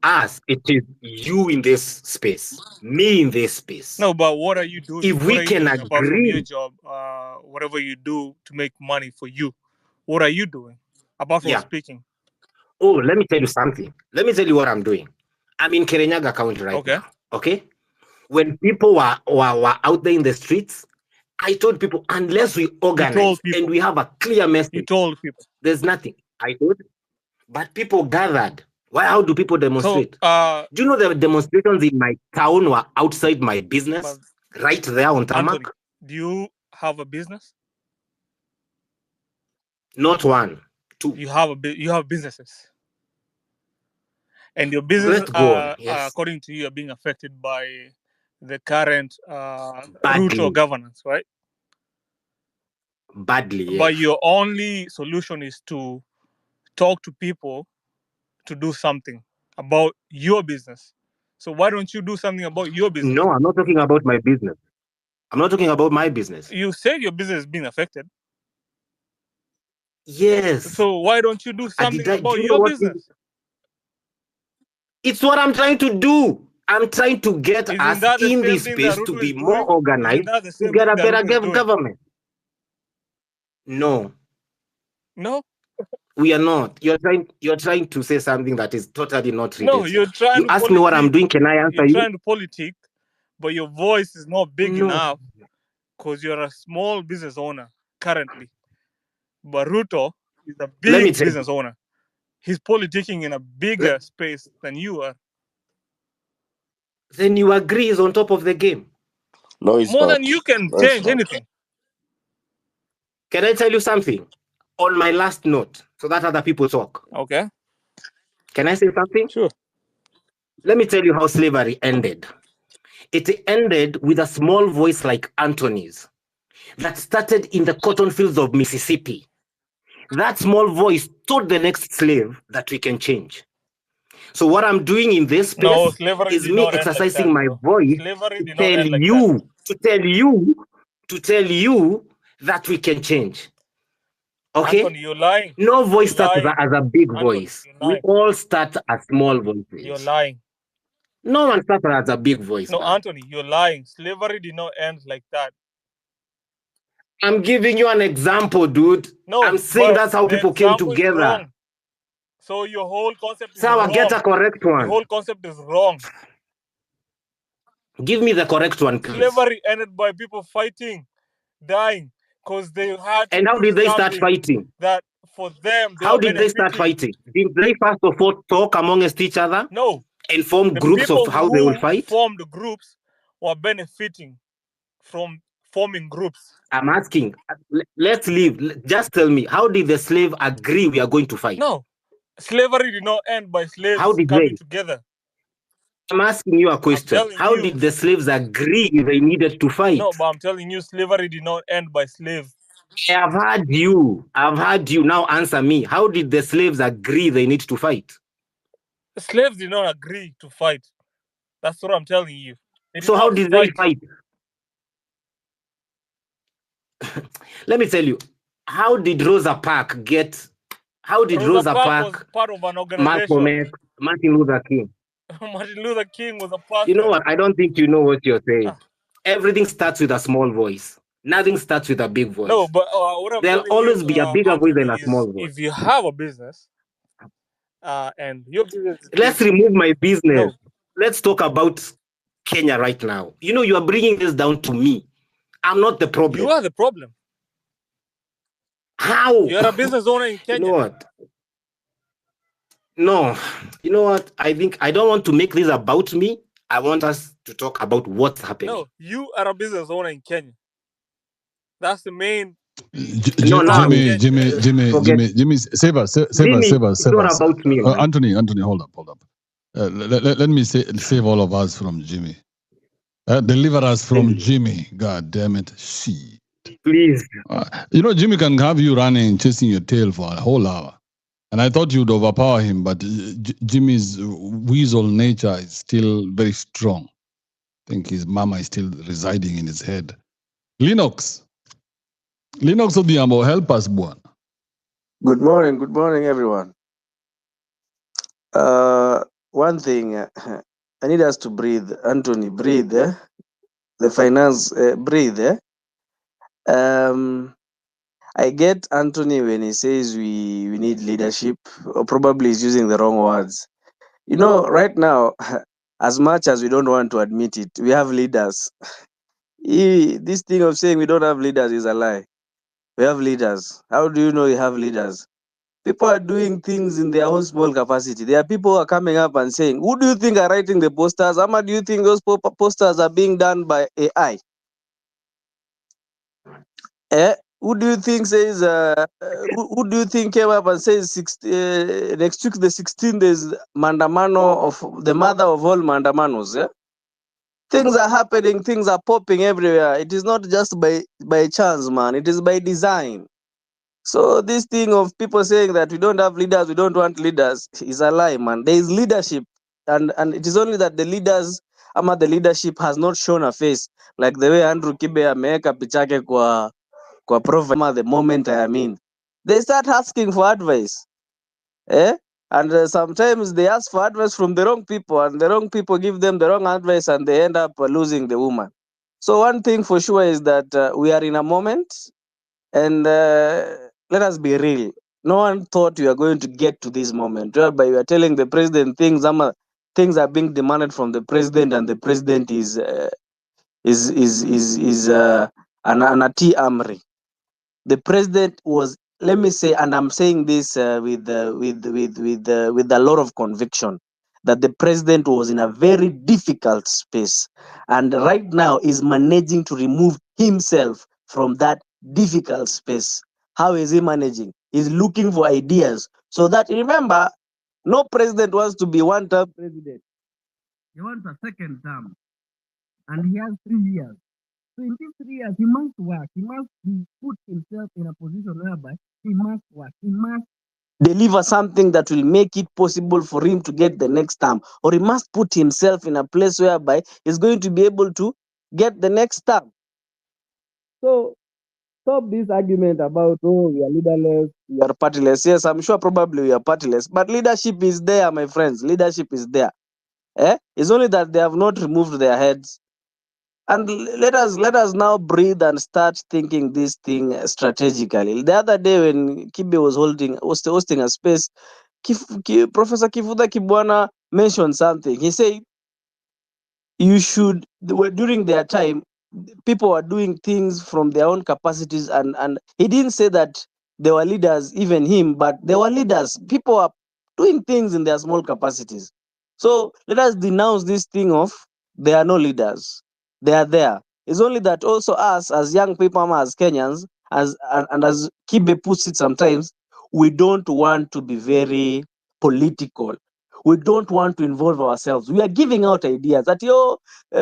Us. It is you in this space. Me in this space. No, but what are you doing? If we can agree. Apart from your job, whatever you do to make money for you, what are you doing? Apart from speaking. Oh, let me tell you something. Let me tell you what I'm doing. I'm in Kirinyaga County right now. Okay? When people were out there in the streets, I told people, unless we organize and we have a clear message. You told people. There's nothing. I told. But people gathered. How do people demonstrate? So, do you know the demonstrations in my town were outside my business? Right there on tarmac? Anthony, do you have a business? Not one. Two. You have businesses. And your business, according to you, are being affected by the current Ruto governance, right? Badly, yes. But your only solution is to talk to people to do something about your business. So why don't you do something about your business? No, I'm not talking about my business. I'm not talking about my business. You said your business is being affected. Yes. So why don't you do something about your business? It's what I'm trying to do. I'm trying to get us in this space to be more organized, to get a better government. No. No? We are not. You're trying to say something that is totally not related. No, you're trying to ask me what I'm doing. Can I answer you? You're trying to politic, but your voice is not big enough because you're a small business owner currently. But Ruto is a big business owner. He's politicking in a bigger space than you are. Then you agree he's on top of the game. No, it's more not. than you can change anything. Can I tell you something? On my last note, so that other people talk. Okay. Can I say something? Sure. Let me tell you how slavery ended. It ended with a small voice like Anthony's that started in the cotton fields of Mississippi. That small voice told the next slave that we can change. So what I'm doing in this space is me exercising my voice to tell you that we can change. Okay? Anthony, you're lying. No voice starts as a big voice. We all start as small voices. You're lying. No one starts as a big voice. No, man. Anthony, you're lying. Slavery did not end like that. I'm giving you an example, dude. No, I'm saying that's how people came together. So your whole concept is Sawa, get wrong. a correct Your one. whole concept is wrong. Give me the correct one, please. Slavery ended by people fighting, dying, because they had to And how do did they start something fighting? that for them they How were did they start benefiting. fighting? Did they first of all talk amongst each other No, and form the groups of people how they will who fight? formed the groups were benefiting from forming groups. I'm asking, let's leave. Just tell me, how did the slave agree we are going to fight? No, slavery did not end by How slaves did coming they? together. I'm asking you a I'm question. telling How you. did the slaves agree they needed to fight? No, but I'm telling you, slavery did not end by slaves. I've heard you. Now answer me. How did the slaves agree they need to fight? The slaves did not agree to fight. That's what I'm telling you. They did So how not did fight. they fight? Let me tell you. How did Rosa Parks Rosa Parks was part of an organization. Malcolm X, Martin Luther King? Martin Luther King was a person. You know what? I don't think you know what you're saying. Everything starts with a small voice. Nothing starts with a big voice. No, but what I'm There'll telling always you, be a bigger voice than a is small voice. if you have a business, and your business is Let's big, remove my business. no. Let's talk about Kenya right now. You know, you are bringing this down to me. I'm not the problem. You are the problem. How? You're a business owner in Kenya. You know what? No. You know what? I think I don't want to make this about me. I want us to talk about what's happening. No, you are a business owner in Kenya. That's the main. Jimmy, save us. It's not about me. Anthony, hold up. Let me save all of us from Jimmy. Deliver us from Jimmy. God damn it. Shit. Please. Jimmy can have you running, chasing your tail for a whole hour. And I thought you'd overpower him, but Jimmy's weasel nature is still very strong. I think his mama is still residing in his head. Linux Odiambo, help us, Buan. Good morning, everyone. One thing, I need us to breathe. Anthony, breathe. The finance, breathe. I get Anthony when he says we need leadership, or probably he's using the wrong words. Right now, as much as we don't want to admit it, we have leaders. This thing of saying we don't have leaders is a lie. We have leaders. How do you know we have leaders? People are doing things in their own small capacity. There are people who are coming up and saying, who do you think are writing the posters? Ama, do you think those posters are being done by AI? Who do you think says, who do you think came up and says next week, the 16th, is Mandamano of the mother of all Mandamanos? Things are happening, things are popping everywhere. It is not just by chance, man. It is by design. So this thing of people saying that we don't have leaders, we don't want leaders, is a lie, man. There is leadership, and it is only that the leadership has not shown a face, like the way Andrew Kibe ameweka pichake kwa profile the moment I am in. They start asking for advice, and sometimes they ask for advice from the wrong people, and the wrong people give them the wrong advice, and they end up losing the woman. So one thing for sure is that we are in a moment, and let us be real. No one thought we are going to get to this moment whereby you are telling the president things are being demanded from the president, and the president is an ati amri. The president was, let me say, and I'm saying this with a lot of conviction, that the president was in a very difficult space, and right now is managing to remove himself from that difficult space. How is he managing? He's looking for ideas, so that, remember, no president wants to be one-term president. He wants a second term, and he has 3 years. So in these 3 years, he must work. He must put himself in a position whereby he must work. He must deliver something that will make it possible for him to get the next term, or he must put himself in a place whereby he's going to be able to get the next term. So stop this argument about, we are leaderless, we are partyless. Yes, I'm sure probably we are partyless, but leadership is there, my friends. Leadership is there. It's only that they have not removed their heads. And let us now breathe and start thinking this thing strategically. The other day when Kibe was hosting a space, Professor Kivuda Kibwana mentioned something. He said during their time, people are doing things from their own capacities, and he didn't say that they were leaders, even him, but they were leaders. People are doing things in their small capacities. So let us denounce this thing of they are no leaders. They are there. It's only that also us as young people, as Kenyans, and as Kibe puts it sometimes, we don't want to be very political. We don't want to involve ourselves. We are giving out ideas that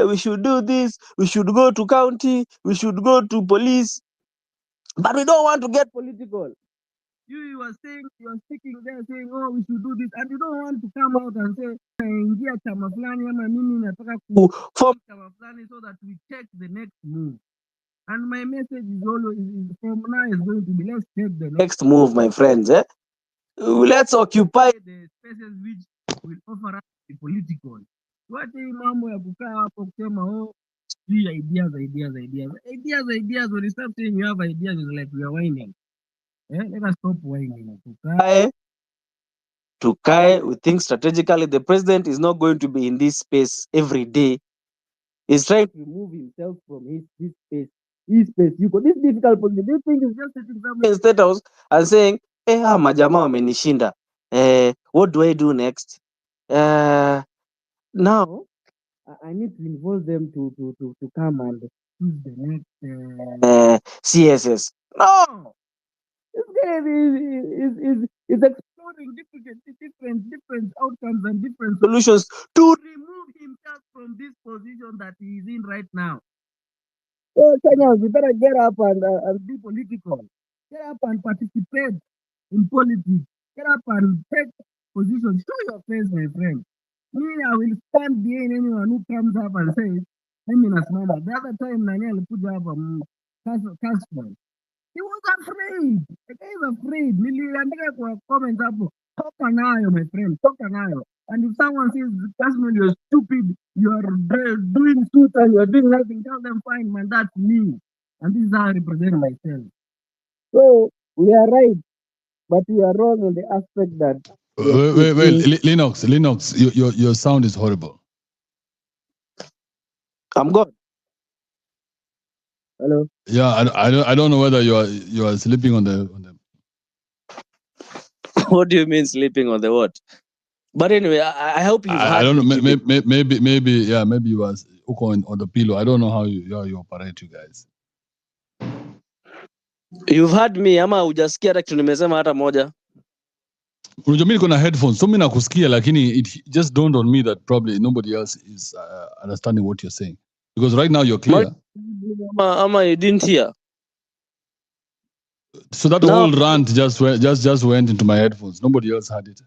we should do this, we should go to county, we should go to police, but we don't want to get political. You are saying, you are sticking there saying, oh, we should do this, and you don't want to come out and say, ingia chama fulani ama mimi nataka form chama fulani so that we take the next move. And my message is always from now is going to be, let's take the next move, my friends. Let's occupy the spaces which will offer us the political. What mambo ya kukaa hapo kusema ideas. When you start saying you have ideas, it's like we are whining. Let us stop whining. Tukae, we think strategically. The president is not going to be in this space every day. He's trying to remove himself from this space. This difficult position. This thing is just sitting somewhere in State House and saying, majamaa wamenishinda. What do I do next? Now I need to involve them to come and choose the next CSS. No, this guy is exploring different outcomes and different solutions to remove himself from this position that he is in right now. So Kenyans, we better get up and be political. Get up and participate in politics. Get up and take position. Show your face, my friend. Me, I will stand behind anyone who comes up and says, mimi nasimama. The other time Nani alikuja hapa Castro. He was afraid. The guy is afraid. Niliandika kwa comment hapo. Toka nayo, my friend. Toka nayo. And if someone says, Castro, you're stupid, you're doing suit and you're doing nothing, tell them, fine, man, that's me. And this is how I represent myself. So we are right, but we are wrong on the aspect that. Wait, Linux, your sound is horrible. I'm gone. Hello. Yeah, I don't know whether you are sleeping on the. What do you mean sleeping on the what? But anyway, I hope you've I don't know. Maybe you was on the pillow. I don't know how you operate, you guys. You've heard me ama hujasikia hata kitu nimesema hata moja? Unajua mimi niko na headphones, so mimi nakusikia, lakini it just dawned on me that probably nobody else is understanding what you're saying, because right now you're clear. Ama you didn't hear. So that whole rant just went into my headphones. Nobody else had it.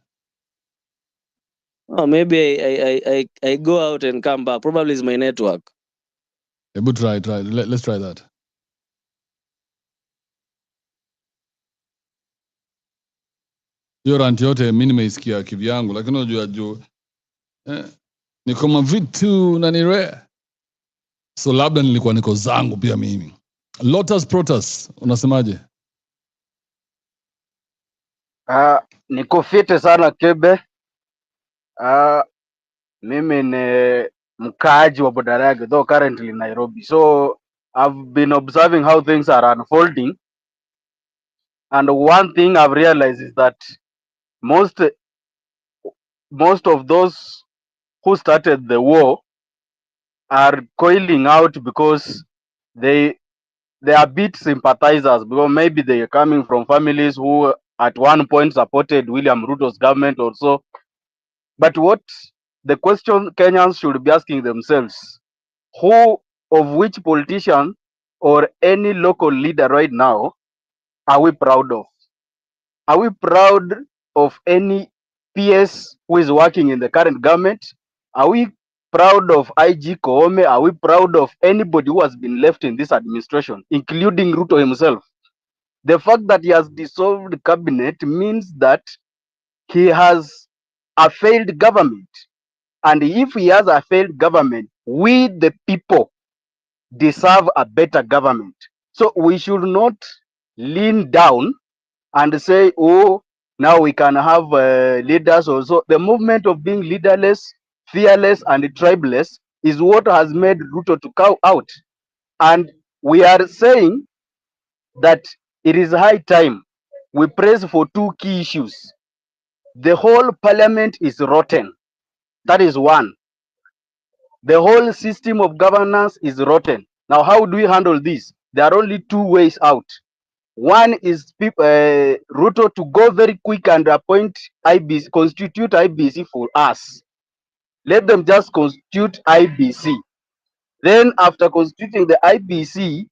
Oh, maybe I go out and come back. Probably it's my network. But try. Let's try that. Hiyo rant yote mimi nimeisikia kivyangu, lakini unajua ni kama vitu na ni rare. So labda nilikuwa niko zangu pia mimi. Lotus Protas, unasemaje? Niko fiti sana Kebe. Mimi ni mkaaji wa Bodarage, though currently Nairobi. So I've been observing how things are unfolding. And one thing I've realized is that most of those who started the war are coiling out because they are bit sympathizers, because maybe they are coming from families who at one point supported William Ruto's government or so. But what the question Kenyans should be asking themselves, who of which politician or any local leader right now are we proud of? Are we proud of any PS who is working in the current government? Are we proud of IG Koome? Are we proud of anybody who has been left in this administration, including Ruto himself? The fact that he has dissolved the cabinet means that he has a failed government. And if he has a failed government, we the people deserve a better government. So we should not lean down and say, oh, Now we can have leaders also. The movement of being leaderless, fearless, and tribeless is what has made Ruto to cow out. And we are saying that it is high time we press for two key issues. The whole parliament is rotten. That is one. The whole system of governance is rotten. Now, how do we handle this? There are only two ways out. One is Ruto to go very quick and appoint IBC, constitute IBC for us. Let them just constitute IBC. Then after constituting the IBC,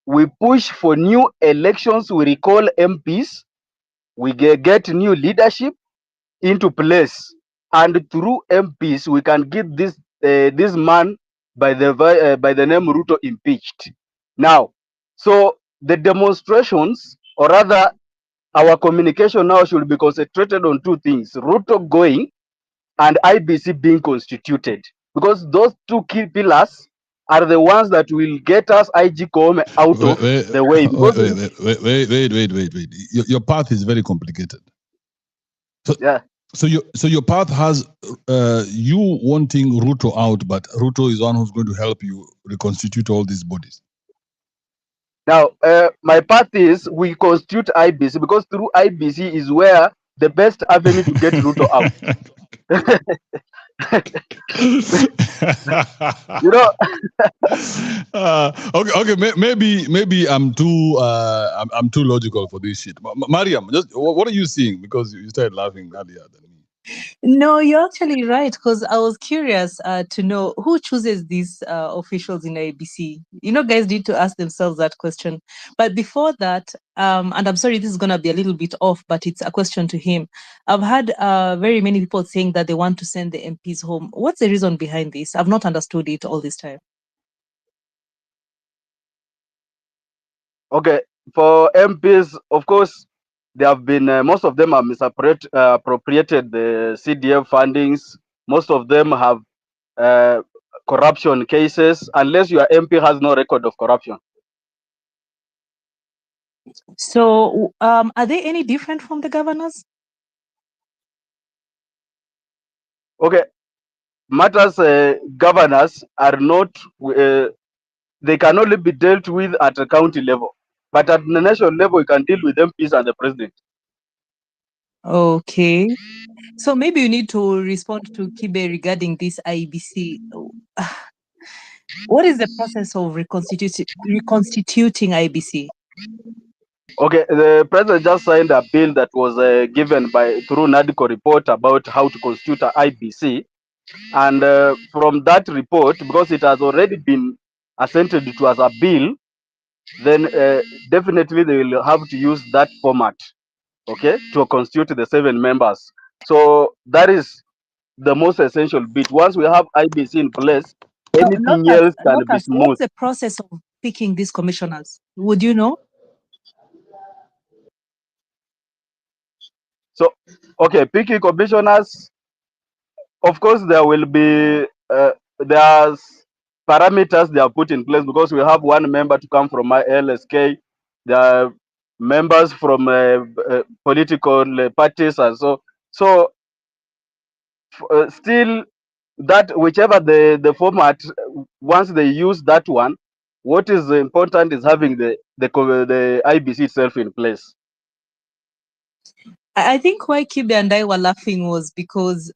we push for new elections. We recall MPs. We get new leadership into place, and through MPs we can get this man by the name Ruto impeached. Now, so the demonstrations, or rather our communication now, should be concentrated on two things: Ruto going and IBC being constituted, because those two key pillars are the ones that will get us IG Koome out of the way. Because Wait. Your path is very complicated. So, yeah. So your path has you wanting Ruto out, but Ruto is one who's going to help you reconstitute all these bodies. Now, my path is we constitute IBC, because through IBC is where the best avenue to get Ruto out. You know. Okay. Maybe I'm too logical for this shit. Mariam, just what are you seeing? Because you started laughing earlier than me. No, you're actually right, because I was curious to know who chooses these officials in ABC. You know, guys need to ask themselves that question. But before that, and I'm sorry, this is going to be a little bit off, but it's a question to him. I've had very many people saying that they want to send the MPs home. What's the reason behind this? I've not understood it all this time. Okay, for MPs, of course, there have been most of them have misappropriated the CDF fundings. Most of them have corruption cases, unless your MP has no record of corruption. So, are they any different from the governors? Okay, matters governors are not. They can only be dealt with at a county level, but at the national level, you can deal with MPs and the president. Okay. So maybe you need to respond to Kibe regarding this IBC. What is the process of reconstituting IBC? Okay, the president just signed a bill that was given through NADCO report about how to constitute a IBC, and from that report, because it has already been assented to as a bill, then definitely they will have to use that format, okay, to constitute the 7 members. So that is the most essential bit. Once we have IBC in place, anything else can be smooth. What's the process of picking these commissioners? Would you know? So, okay, picking commissioners, of course, there will be there's parameters they are put in place, because we have one member to come from my LSK. There are members from political parties, and so still, that whichever the format, once they use that one, what is important is having the IBC itself in place. I think why Kibe and I were laughing was because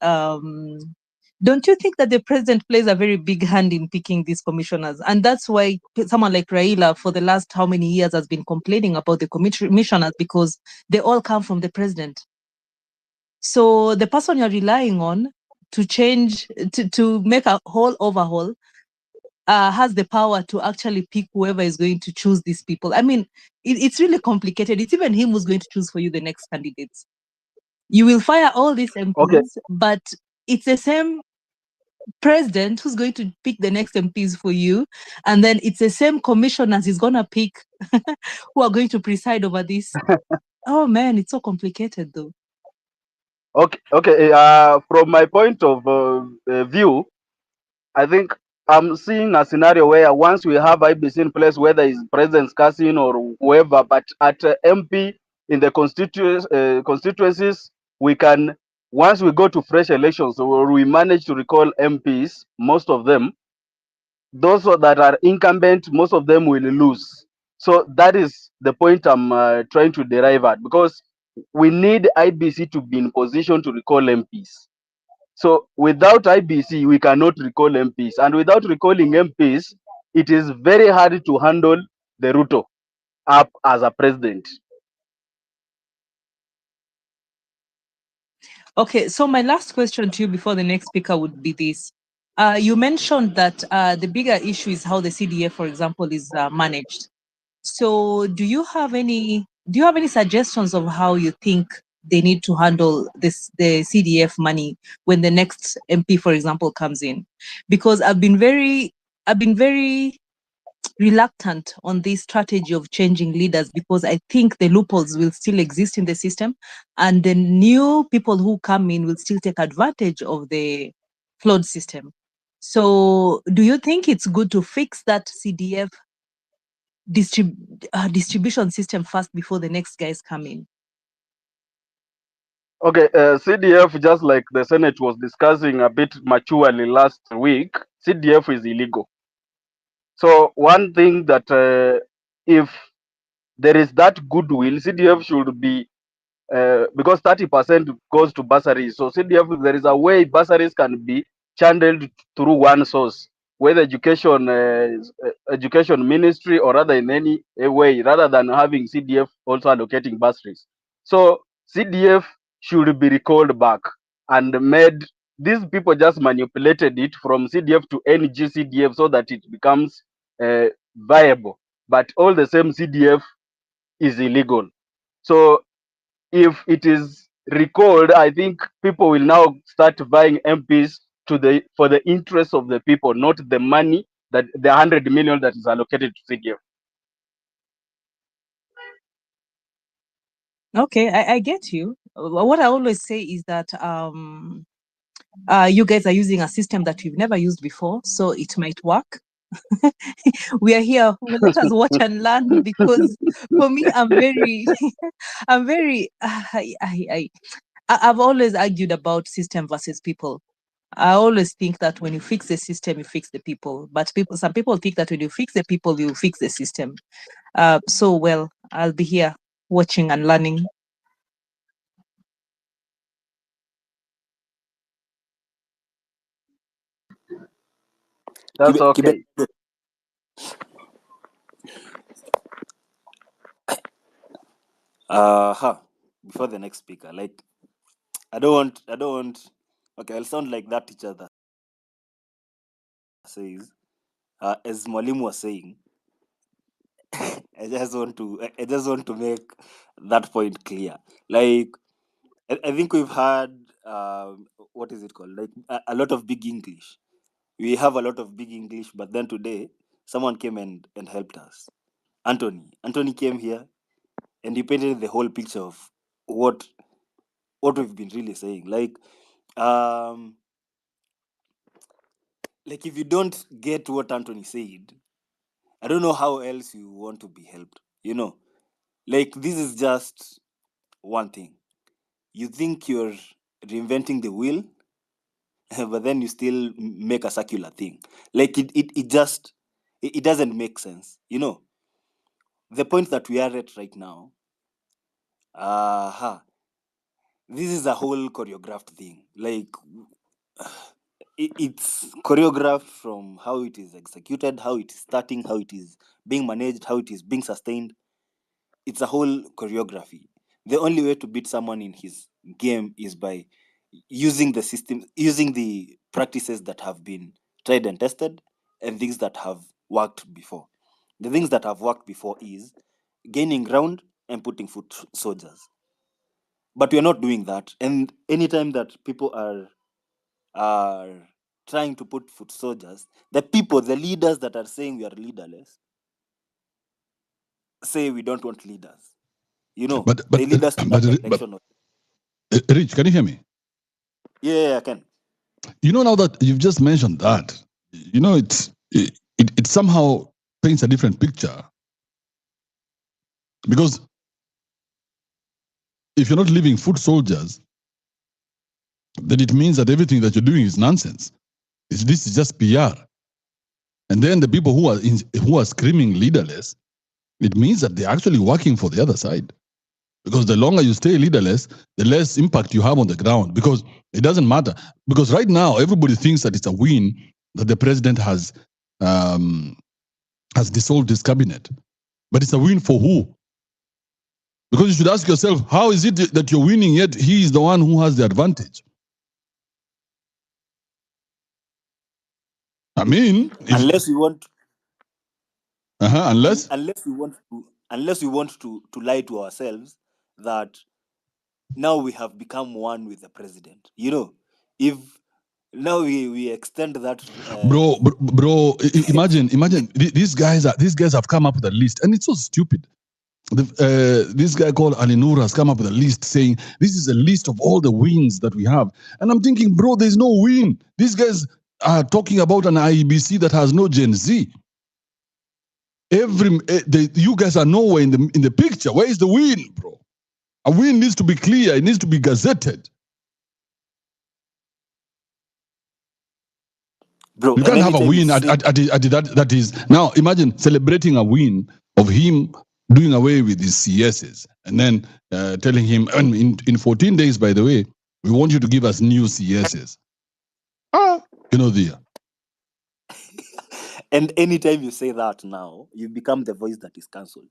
don't you think that the president plays a very big hand in picking these commissioners? And that's why someone like Raila for the last how many years has been complaining about the commissioners, because they all come from the president. So the person you're relying on to change, to make a whole overhaul, has the power to actually pick whoever is going to choose these people. I mean, it's really complicated. It's even him who's going to choose for you the next candidates. You will fire all these MPs, okay, but it's the same president who's going to pick the next MPs for you, and then it's the same commissioners he's gonna pick who are going to preside over this. Oh man, it's so complicated though. Okay. From my point of view, I think I'm seeing a scenario where once we have IBC in place, whether it's President's cousin or whoever, but at MP, in the constituencies, we can, once we go to fresh elections or we manage to recall MPs, most of them, those that are incumbent, most of them will lose. So that is the point I'm trying to derive at, because we need IBC to be in position to recall MPs. So without IBC, we cannot recall MPs. And without recalling MPs, it is very hard to handle the Ruto up as a president. Okay, so my last question to you before the next speaker would be this. You mentioned that the bigger issue is how the CDF, for example, is managed. So do you have any suggestions of how you think they need to handle the CDF money when the next MP, for example, comes in? Because I've been very reluctant on this strategy of changing leaders, because I think the loopholes will still exist in the system, and the new people who come in will still take advantage of the flawed system. So do you think it's good to fix that CDF distribution system first before the next guys come in? Okay, CDF, just like the Senate was discussing a bit maturely last week, CDF is illegal. So one thing that if there is that goodwill, CDF should be, because 30% goes to bursaries. So CDF, there is a way bursaries can be channeled through one source, whether education ministry or rather in any way, rather than having CDF also allocating bursaries. So CDF should be recalled back and made. These people just manipulated it from CDF to NG CDF so that it becomes viable. But all the same, CDF is illegal. So if it is recalled, I think people will now start buying MPs for the interest of the people, not the money, that the 100 million that is allocated to CDF. Okay, I get you. What I always say is that you guys are using a system that we've never used before, so it might work. We are here. Well, let us watch and learn, because for me, I'm very, I've always argued about system versus people. I always think that when you fix the system, you fix the people. But some people think that when you fix the people, you fix the system. So, well, I'll be here watching and learning. That's okay. Before the next speaker, like, I don't want, okay, I'll sound like that teacher that says, as Mwalimu was saying, I just want to make that point clear. Like, I think we've had, what is it called? Like, a lot of big English. We have a lot of big English, but then today, someone came and helped us. Anthony came here and he painted the whole picture of what we've been really saying. Like if you don't get what Anthony said, I don't know how else you want to be helped. Like, this is just one thing. You think you're reinventing the wheel, but then you still make a circular thing. Like, it doesn't make sense. The point that we are at right now, this is a whole choreographed thing. Like, it's choreographed from how it is executed, how it is starting, how it is being managed, how it is being sustained. It's a whole choreography. The only way to beat someone in his game is by using the system, using the practices that have been tried and tested, and things that have worked before. The things that have worked before is gaining ground and putting foot soldiers. But we are not doing that. And anytime that people are trying to put foot soldiers, the leaders that are saying we are leaderless, say we don't want leaders. But they lead us to that direction. Rich, can you hear me? Yeah, I can. Now that you've just mentioned that, it somehow paints a different picture. Because if you're not leaving foot soldiers, then it means that everything that you're doing is nonsense. This is just PR. And then the people who are screaming leaderless, it means that they're actually working for the other side. Because the longer you stay leaderless, the less impact you have on the ground. Because it doesn't matter. Because right now, everybody thinks that it's a win that the president has dissolved his cabinet. But it's a win for who? Because you should ask yourself, how is it that you're winning yet he is the one who has the advantage? I mean, unless we want unless we want to lie to ourselves that now we have become one with the president. If now we extend that bro, imagine these guys have come up with a list, and it's so stupid. This guy called Alinur has come up with a list saying this is a list of all the wins that we have, and I'm thinking, bro, there's no win. These guys are talking about an IEBC that has no Gen Z. You guys are nowhere in the picture. Where is the win, bro? A win needs to be clear. It needs to be gazetted. Bro, you can't have a win that is now. Imagine celebrating a win of him doing away with his CSs and then telling him in 14 days, by the way, we want you to give us new CSs. And anytime you say that now, you become the voice that is cancelled.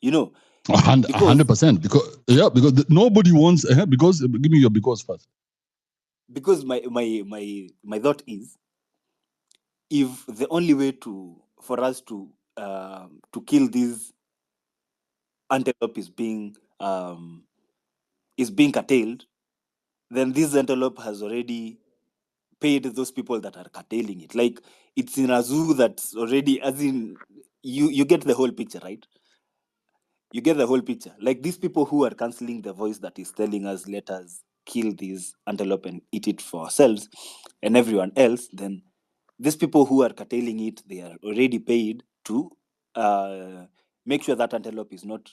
100%. Because nobody wants. Because give me your because first. Because my thought is, if the only way for us to kill this antelope is being curtailed, then this antelope has already paid those people that are curtailing it. Like, it's in a zoo that's already, as in, you get the whole picture, right? You get the whole picture. Like, these people who are cancelling the voice that is telling us, let us kill this antelope and eat it for ourselves, and everyone else, then these people who are curtailing it, they are already paid to make sure that antelope is not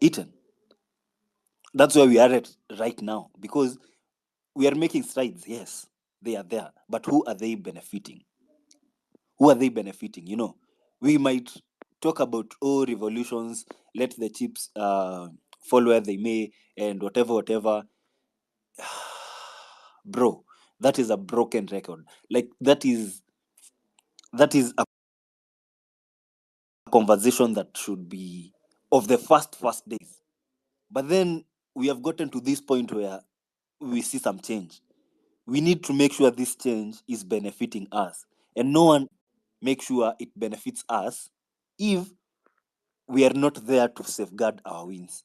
eaten. That's where we are at right now, because we are making strides. Yes, they are there, but who are they benefiting? We might talk about revolutions, let the chips fall where they may, and whatever. Bro, that is a broken record. Like, that is a conversation that should be of the first days. But then we have gotten to this point where we see some change. We need to make sure this change is benefiting us, and no one make sure it benefits us if we are not there to safeguard our wins.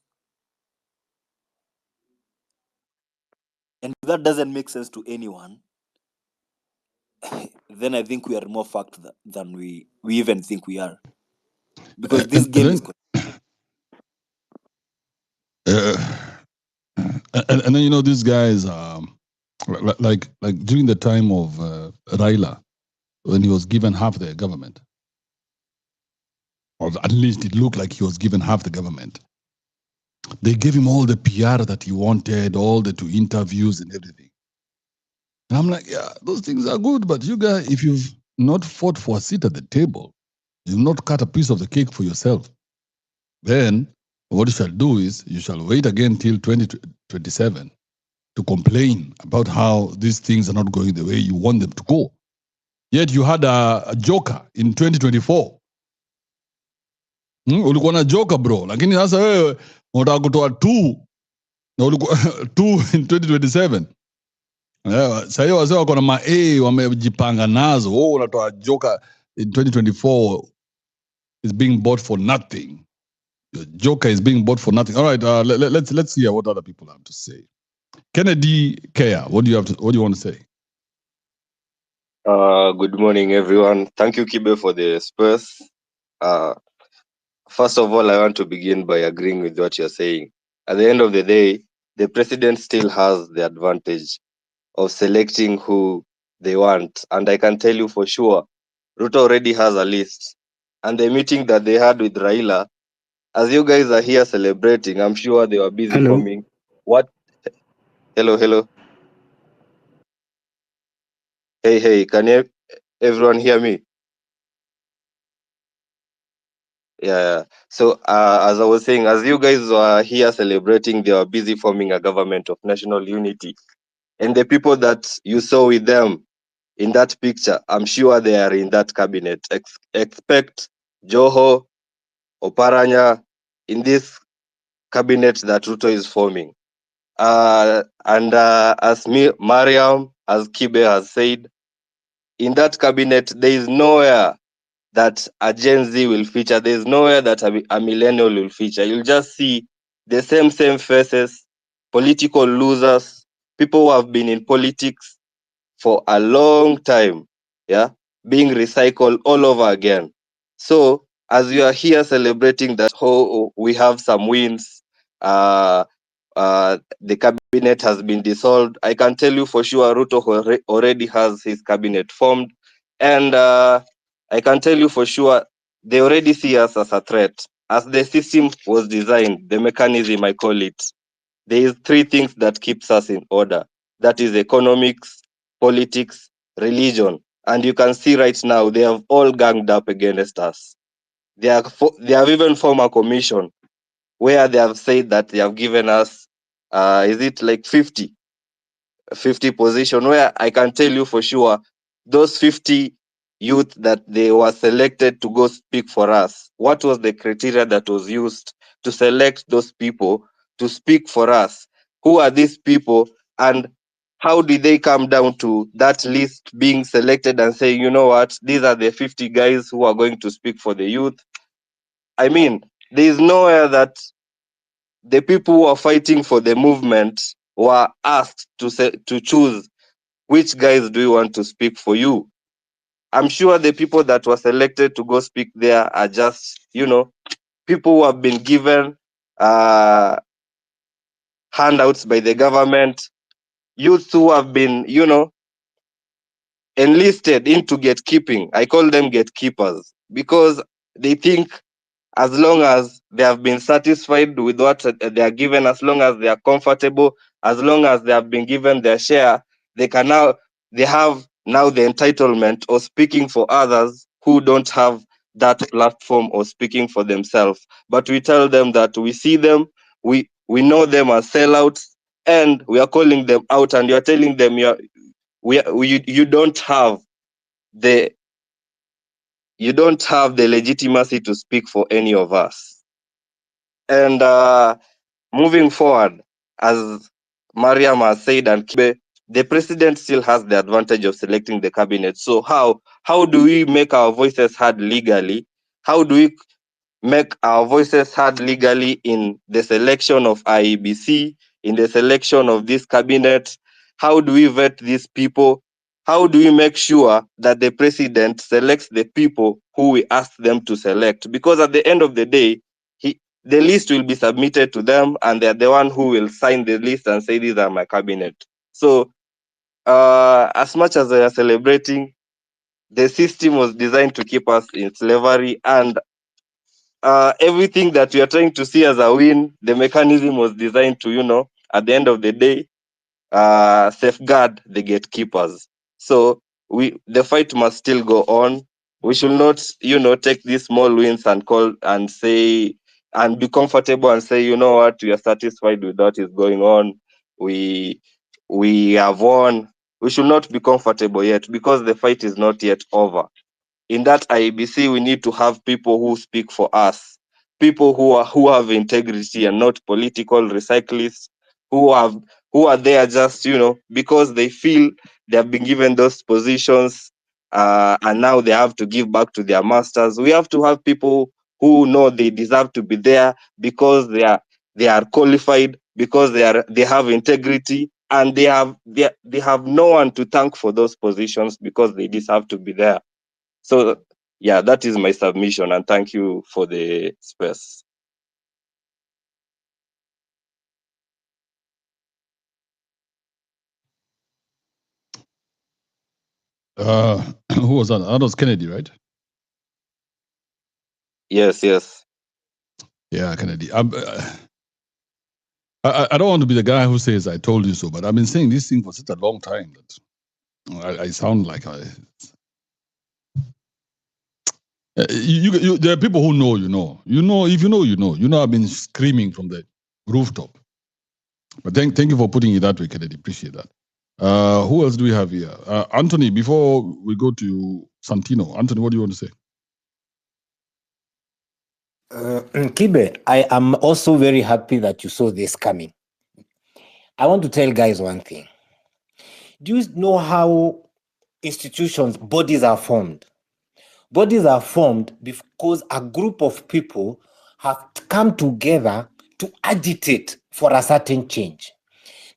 And if that doesn't make sense to anyone, then I think we are more fucked than we even think we are. Because this game is... And then, these guys, like during the time of Raila, when he was given half the government, or at least it looked like he was given half the government, they gave him all the PR that he wanted, all the 2 interviews and everything. And I'm like, yeah, those things are good, but you guys, if you've not fought for a seat at the table, you've not cut a piece of the cake for yourself, then what you shall do is you shall wait again till 2027 to complain about how these things are not going the way you want them to go. Yet you had a joker in 2024. Ulikuwa na joker, bro, lakini sasa wewe unataka kutoa 2 na ulikuwa 2 in 2027. Sasa hiyo wazee wako na ma-A wamejipanga nazo. Unatoa joker in 2024 is being bought for nothing. The joker is being bought for nothing. All right, let's hear what other people have to say. Kennedy Kea, what do you want to say? Good morning, everyone. Thank you, Kibe, for the space. First of all, I want to begin by agreeing with what you're saying. At the end of the day, the president still has the advantage of selecting who they want. And I can tell you for sure, Ruto already has a list. And the meeting that they had with Raila, as you guys are here celebrating, I'm sure they were busy forming what. Hello. Hey, can everyone hear me? Yeah. So as I was saying, as you guys were here celebrating, they were busy forming a government of national unity. And the people that you saw with them in that picture, I'm sure they are in that cabinet. Expect Joho, Oparanya in this cabinet that Ruto is forming. And as Mariam, as Kibe has said, in that cabinet, there is nowhere that a Gen Z will feature. There is nowhere that a millennial will feature. You'll just see the same faces, political losers, people who have been in politics for a long time, yeah, being recycled all over again. So as we are here celebrating that we have some wins, the cabinet has been dissolved. I can tell you for sure Ruto already has his cabinet formed, and I can tell you for sure they already see us as a threat. As the system was designed, the mechanism I call it, there is three things that keeps us in order. That is economics, politics, religion. And you can see right now they have all ganged up against us. They have even formed a commission where they have said that they have given us, is it like 50 position, where I can tell you for sure those 50 youth that they were selected to go speak for us. What was the criteria that was used to select those people to speak for us? Who are these people, and how did they come down to that list being selected and say, you know what, these are the 50 guys who are going to speak for the youth? I mean, there is nowhere that the people who are fighting for the movement were asked to choose which guys do you want to speak for you. I'm sure the people that were selected to go speak there are just, people who have been given handouts by the government, youths who have been, enlisted into gatekeeping. I call them gatekeepers because they think as long as they have been satisfied with what they are given, as long as they are comfortable, as long as they have been given their share, they have now the entitlement of speaking for others who don't have that platform or speaking for themselves. But we tell them that we see them, we know them as sellouts, and we are calling them out, and you are telling them you don't have the legitimacy to speak for any of us. And moving forward, as Mariam has said, and Kibe, the president still has the advantage of selecting the cabinet. So how do we make our voices heard legally? How do we make our voices heard legally in the selection of IEBC, in the selection of this cabinet? How do we vet these people? How do we make sure that the president selects the people who we ask them to select? Because at the end of the day, the list will be submitted to them, and they're the one who will sign the list and say, these are my cabinet. So as much as they are celebrating, the system was designed to keep us in slavery, and everything that we are trying to see as a win, the mechanism was designed to, at the end of the day, safeguard the gatekeepers. So the fight must still go on. We should not, take these small wins and call and say and be comfortable and say, you know what, we are satisfied with what is going on. We have won. We should not be comfortable yet because the fight is not yet over. In that IEBC, we need to have people who speak for us, people who have integrity and not political recyclists, who are there just because they feel they have been given those positions, and now they have to give back to their masters. We have to have people who know they deserve to be there because they are qualified, because they have integrity, and they have no one to thank for those positions because they deserve to be there. So yeah, that is my submission, and thank you for the space. Who was that? That was Kennedy, right? Yes. Yeah, Kennedy. I don't want to be the guy who says I told you so, but I've been saying this thing for such a long time that I sound like there are people who know, if you know, I've been screaming from the rooftop. But thank you for putting it that way, Kennedy. Appreciate that. Who else do we have here? Anthony, before we go to Santino. Anthony, what do you want to say? Kibe, I am also very happy that you saw this coming. I want to tell guys one thing. Do you know how institutions, bodies are formed? Bodies are formed because a group of people have come together to agitate for a certain change.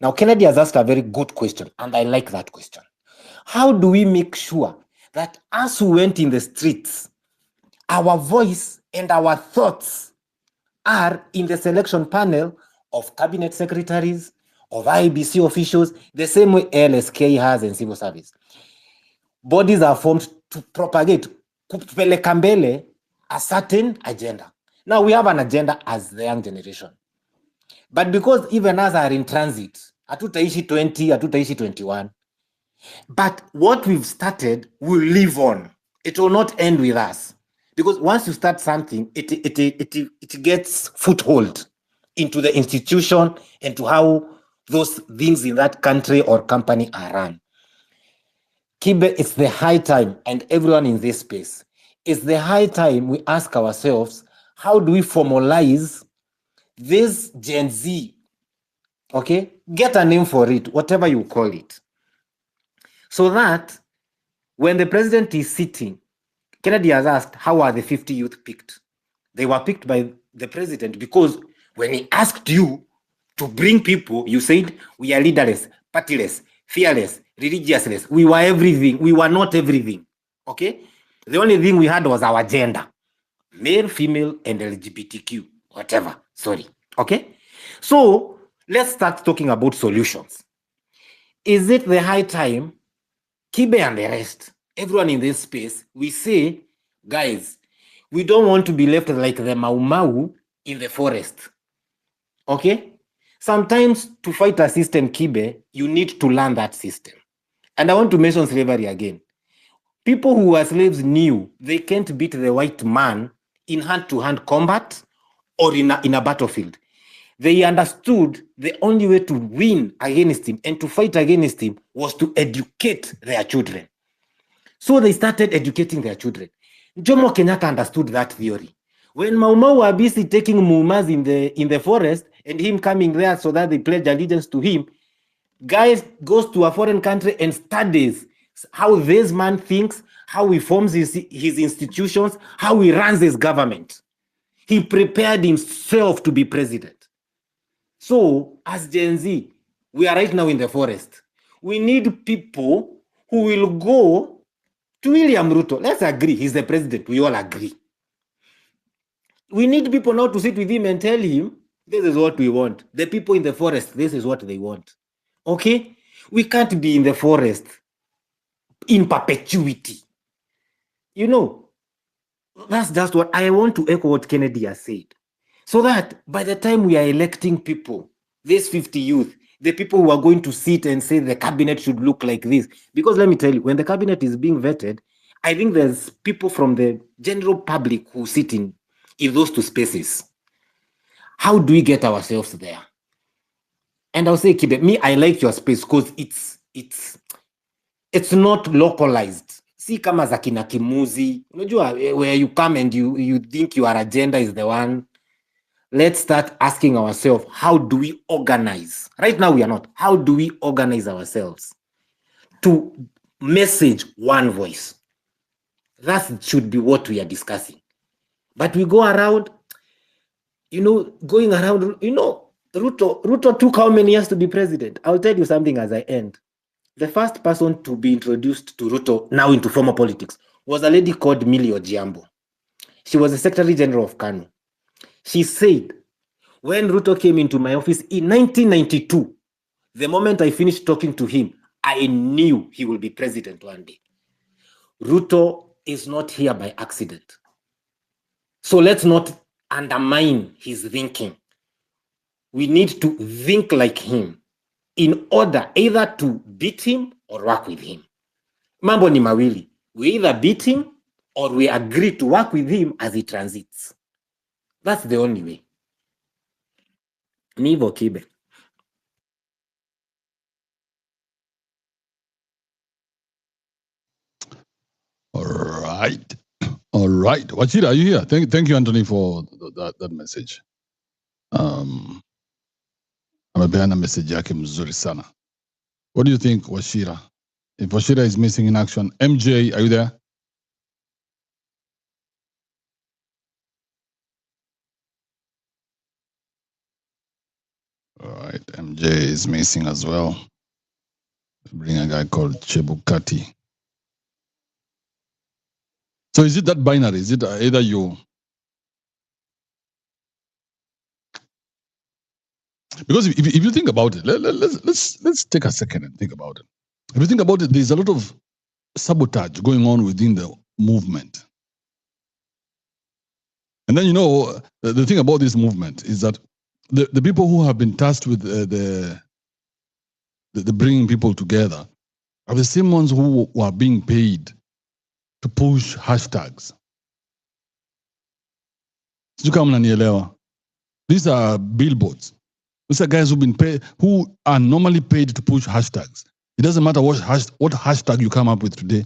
Now, Kennedy has asked a very good question, and I like that question. How do we make sure that us who went in the streets, our voice and our thoughts are in the selection panel of cabinet secretaries, of IBC officials, the same way LSK has in civil service? Bodies are formed to propagate, kupeleka mbele a certain agenda. Now we have an agenda as the young generation. But because even us are in transit, hatutaishi 20, hatutaishi 21. But what we've started will live on. It will not end with us. Because once you start something, it gets foothold into the institution and to how those things in that country or company are run. Kibe, it's the high time, and everyone in this space, it's the high time we ask ourselves, how do we formalize this Gen Z? Okay? Get a name for it, whatever you call it. So that when the president is sitting, Kennedy has asked, how are the 50 youth picked? They were picked by the president because when he asked you to bring people, you said, we are leaderless, partyless, fearless, religiousless. We were everything. We were not everything. Okay? The only thing we had was our gender. Male, female, and LGBTQ. Whatever. Sorry. Okay? So, let's start talking about solutions. Is it the high time, Kibe and the rest, everyone in this space, we say, guys, we don't want to be left like the Mau Mau in the forest. Okay? Sometimes to fight a system, Kibe, you need to learn that system. And I want to mention slavery again. People who were slaves knew they can't beat the white man in hand-to-hand combat or in a battlefield. They understood the only way to win against him and to fight against him was to educate their children. So they started educating their children. Jomo Kenyatta understood that theory. When Mau Mau were busy taking Mumas in the forest and him coming there so that they pledge allegiance to him, guys goes to a foreign country and studies how this man thinks, how he forms his institutions, how he runs his government. He prepared himself to be president. So, as Gen Z, we are right now in the forest. We need people who will go to William Ruto. Let's agree, he's the president. We all agree. We need people now to sit with him and tell him, this is what we want. The people in the forest, this is what they want. Okay? We can't be in the forest in perpetuity. You know, that's just what I want to echo what Kennedy has said. So that by the time we are electing people, these 50 youth, the people who are going to sit and say the cabinet should look like this. Because let me tell you, when the cabinet is being vetted, I think there's people from the general public who sit in those two spaces. How do we get ourselves there? And I'll say, Kibe, me, I like your space because it's not localized. See kama za kina Kimuzi, unajua, where you come and you think your agenda is the one. Let's start asking ourselves, how do we organize? Right now we are not. How do we organize ourselves to message one voice? That should be what we are discussing. But we go around, going around, Ruto took how many years to be president? I'll tell you something as I end. The first person to be introduced to Ruto now into formal politics was a lady called Millie Ojiambo. She was the Secretary General of Kanu. She said, when Ruto came into my office in 1992, the moment I finished talking to him, I knew he will be president one day. Ruto is not here by accident. So let's not undermine his thinking. We need to think like him in order either to beat him or work with him. Mambo ni mawili. We either beat him or we agree to work with him as he transits. That's the only way. Ni hivyo Kibe. All right. All right. Wachira, are you here? Thank you, Anthony, for that message. Amepeana message yake mzuri sana. What do you think, Wachira? If Wachira is missing in action, MJ, are you there? All right, MJ is missing as well. Bring a guy called Chebukati. So is it that binary? Is it either you? Because if you think about it, let's take a second and think about it. If you think about it, there's a lot of sabotage going on within the movement. And then, the thing about this movement is that the people who have been tasked with the bringing people together are the same ones who are being paid to push hashtags. These are billboards. These are guys who've been paid, who are normally paid to push hashtags. It doesn't matter what hashtag you come up with today.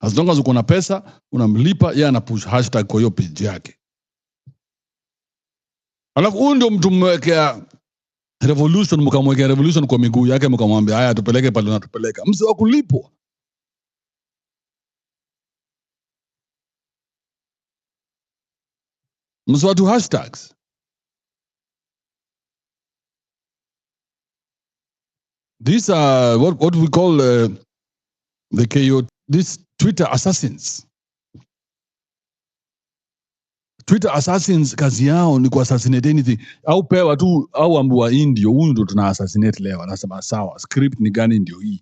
As long as uko na pesa, unamlipa, yeye ana push hashtag kwa hiyo page yake. Alafu huyu ndio mtu mwekea revolution, mkamwekea revolution kwa miguu yake, mkamwambia haya tupeleke pale na tupeleka. Msi wa kulipwa. Msi watu hashtags. These are what we call the KO, these Twitter assassins. Twitter assassins kazi yao ni ku-assassinate anything. Au pewa tu, au ambiwa ndio, huyu ndio tuna-assassinate leo. Anasema sawa, script ni gani ndio hii.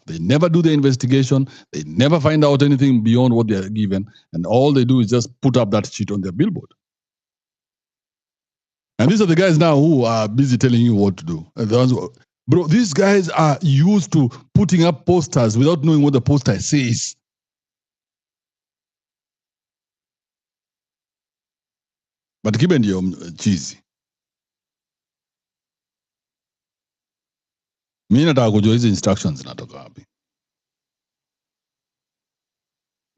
They never do the investigation. They never find out anything beyond what they are given. And all they do is just put up that shit on their billboard. And these are the guys now who are busy telling you what to do. Bro, these guys are used to putting up posters without knowing what the poster says. But Kibe ndio cheesy. Mimi nataka kujua hizi instructions zinatoka wapi.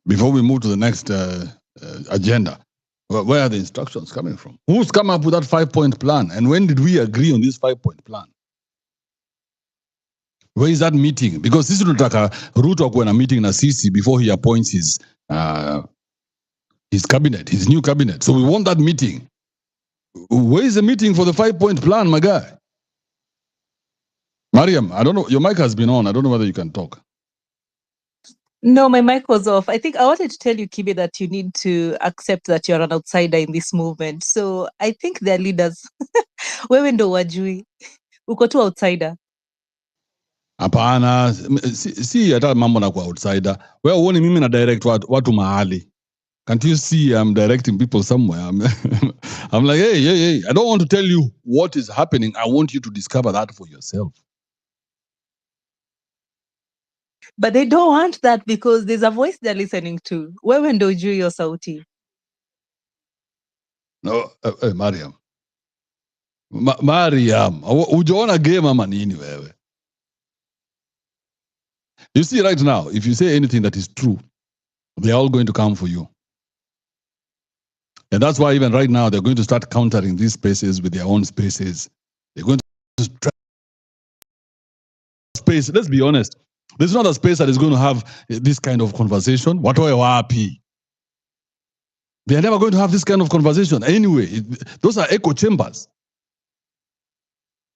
Before we move to the next agenda, where are the instructions coming from? Who's come up with that 5-point plan? And when did we agree on this 5-point plan? Where is that meeting? Because sisi tunataka Ruto akuwe na meeting na sisi before he appoints his cabinet, his new cabinet. So we want that meeting. Where is the meeting for the 5-point plan, my guy? Mariam, I don't know. Your mic has been on. I don't know whether you can talk. No, my mic was off. I think I wanted to tell you, Kibe, that you need to accept that you're an outsider in this movement. So I think they're leaders. Wewe ndo wajui. Uko tu outsider. Hapana, si hata mambo na kwa outsider. Wewe uone mimi na direct watu mahali. Can't you see I'm directing people somewhere? I'm like, hey, I don't want to tell you what is happening. I want you to discover that for yourself. But they don't want that because there's a voice they're listening to. Wewe ndo ujui hiyo sauti. No, Mariam. Mariam, ujaona game ama nini wewe? You see right now, if you say anything that is true, they're all going to come for you. And that's why even right now, they're going to start countering these spaces with their own spaces. They're going to space. Let's be honest. There's not a space that is going to have this kind of conversation. Watoe wapi? They are never going to have this kind of conversation. Anyway, those are echo chambers.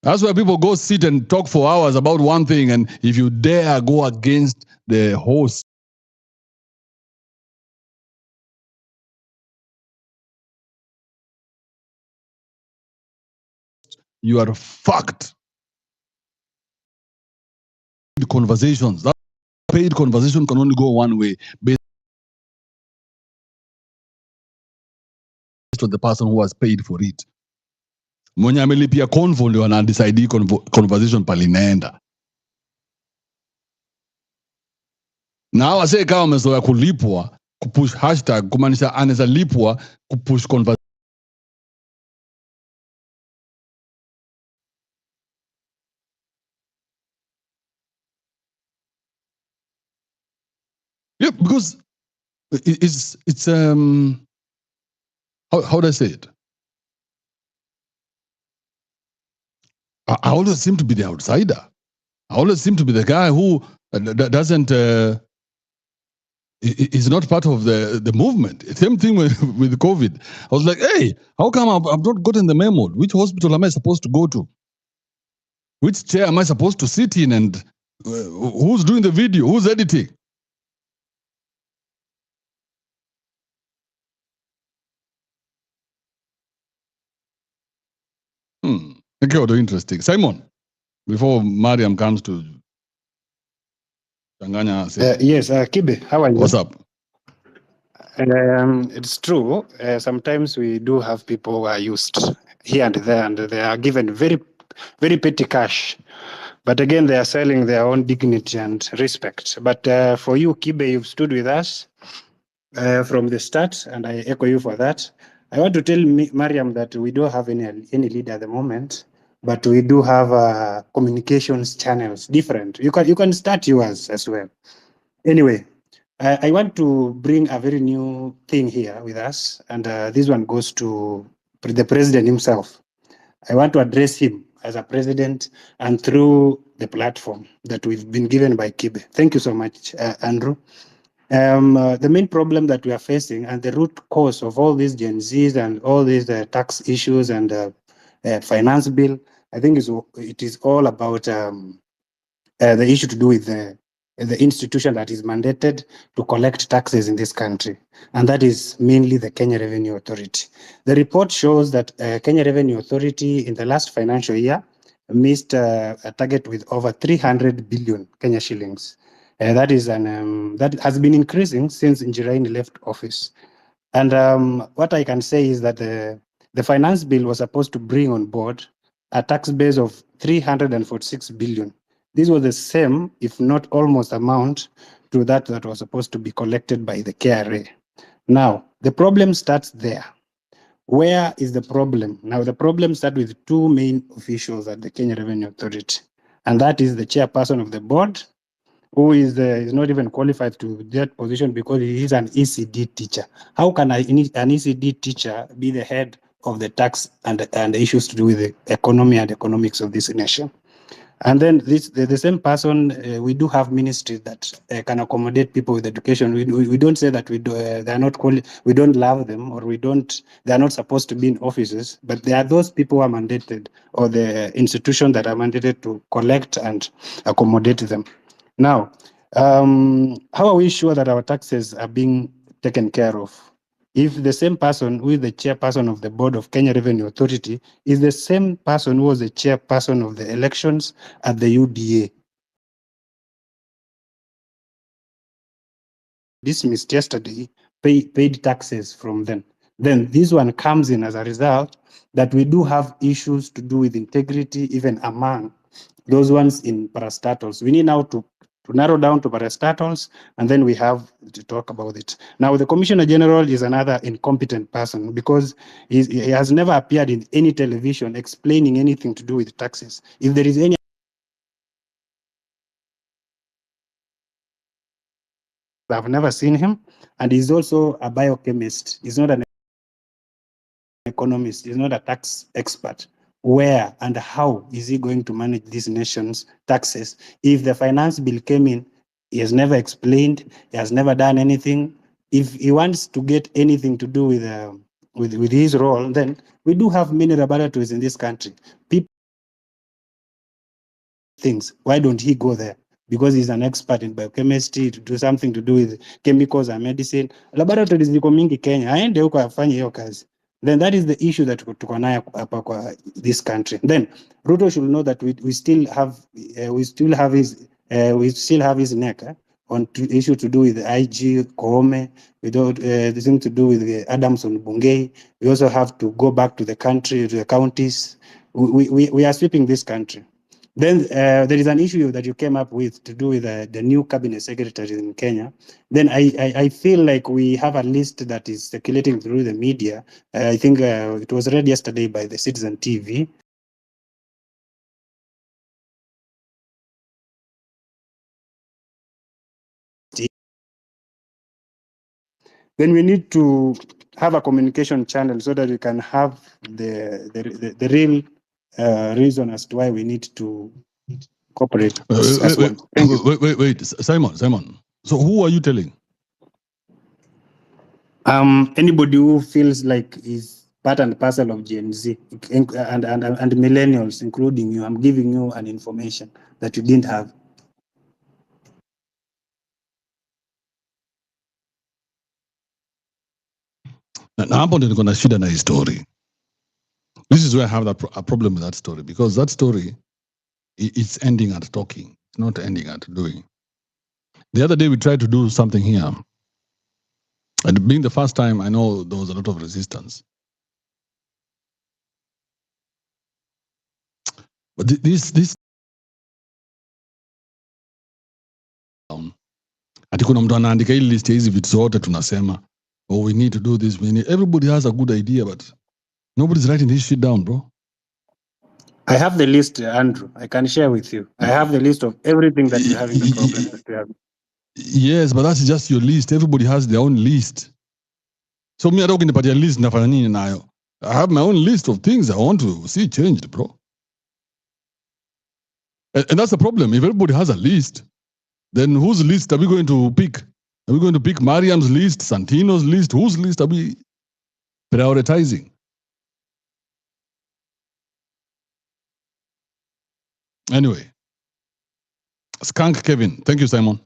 That's where people go sit and talk for hours about one thing. And if you dare go against the host, you are fucked. The conversations, that paid conversation can only go one way based to the person who has paid for it. Mwenye amelipia convo ndio anadecide conversation palinaenda. Na hawa sasa kama wamezoea kulipwa kupush hashtag kumaanisha anaweza lipwa kupush conversation. Yeah, because it's how do I say it? I always seem to be the outsider. I always seem to be the guy who doesn't is not part of the movement. Same thing with COVID. I was like, hey, how come I've not gotten the memo? Which hospital am I supposed to go to? Which chair am I supposed to sit in? And who's doing the video? Who's editing? Okay, what interesting. Simon, before Mariam comes to Tanganya. Yes, Kibe, how are you? What's up? It's true. Sometimes we do have people who are used here and there, and they are given very, very petty cash. But again, they are selling their own dignity and respect. But for you, Kibe, you've stood with us from the start, and I echo you for that. I want to tell Mariam that we don't have any leader at the moment, but we do have communications channels different. You can start yours as well. Anyway, I want to bring a very new thing here with us, and this one goes to the president himself. I want to address him as a president and through the platform that we've been given by Kibe. Thank you so much, Andrew. The main problem that we are facing and the root cause of all these Gen Zs and all these tax issues and finance bill, I think it is all about the issue to do with the institution that is mandated to collect taxes in this country, and that is mainly the Kenya Revenue Authority. The report shows that Kenya Revenue Authority in the last financial year missed a target with over 300 billion Kenya shillings. That has been increasing since Njiraini left office. And what I can say is that the finance bill was supposed to bring on board a tax base of 346 billion. This was the same, if not almost amount to that was supposed to be collected by the KRA. Now, the problem starts there. Where is the problem? Now, the problem starts with two main officials at the Kenya Revenue Authority, and that is the chairperson of the board, who is not even qualified to that position because he is an ECD teacher. How can an ECD teacher be the head of the tax and the issues to do with the economy and economics of this nation? And then the same person, we do have ministries that can accommodate people with education. We don't say that they are not we don't love them, or they are not supposed to be in offices, but there are those people who are mandated, or the institutions that are mandated to collect and accommodate them. Now, how are we sure that our taxes are being taken care of? If the same person who is the chairperson of the board of Kenya Revenue Authority is the same person who was the chairperson of the elections at the UDA, dismissed yesterday, paid taxes from them. Then this one comes in as a result that we do have issues to do with integrity, even among those ones in parastatals. We need now to narrow down to parastatals, and then we have to talk about it. Now, the Commissioner General is another incompetent person because he has never appeared in any television explaining anything to do with taxes. If there is any, I've never seen him, and he's also a biochemist. He's not an economist. He's not a tax expert. Where and how is he going to manage this nation's taxes? If the finance bill came in, he has never explained, he has never done anything. If he wants to get anything to do with his role, then we do have many laboratories in this country. People things, why don't he go there? Because he's an expert in biochemistry, to do something to do with chemicals and medicine. Laboratories ziko mingi Kenya, aende huko afanye hiyo kazi. Then that is the issue that tuko nayo hapa kwa this country. Then Ruto should know that we still have his neck on issue to do with the IG, Koome, without the thing to do with the Adams on Bungei. We also have to go back to the country, to the counties. We are sweeping this country. Then there is an issue that you came up with to do with the new cabinet secretary in Kenya. Then I feel like we have a list that is circulating through the media. I think it was read yesterday by the Citizen TV. Then we need to have a communication channel so that we can have the real reason as to why we need to cooperate as one. Thank you. Wait, Simon. So who are you telling? Anybody who feels like is part and parcel of Gen Z and millennials, including you. I'm giving you an information that you didn't have. Na hapo ndio niko na shida na hii story. This is where I have a problem with that story, because that story, it's ending at talking. It's not ending at doing. The other day we tried to do something here. And being the first time, I know there was a lot of resistance. But this ati kuna mtu anaandika hii list ya hizi vitu zote tunasema, oh, we need to do this, everybody has a good idea, but nobody's writing this shit down, bro. I have the list, Andrew. I can share with you. I have the list of everything that we have in the problem that we have. Yes, but that's just your list. Everybody has their own list. So me, I don't get a list. I have my own list of things I want to see changed, bro. And that's the problem. If everybody has a list, then whose list are we going to pick? Are we going to pick Mariam's list, Santino's list? Whose list are we prioritizing? Anyway, Skunk Kevin. Thank you, Simon.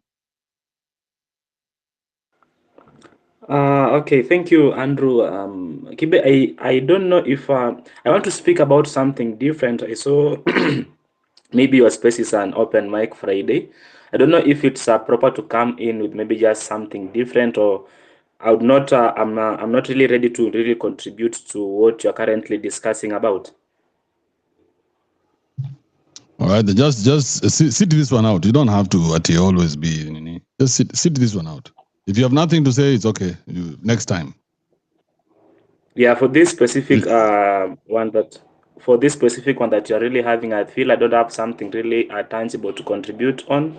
Okay, thank you, Andrew. Kibe, I don't know if I want to speak about something different. I saw maybe your space is an open mic Friday. I don't know if it's proper to come in with maybe just something different, or I would not. I'm not really ready to really contribute to what you're currently discussing about. All right, just sit this one out. You don't have to always be. Just sit this one out. If you have nothing to say, it's okay. Next time. Yeah, for this specific one that you're really having, I feel I don't have something really tangible to contribute on.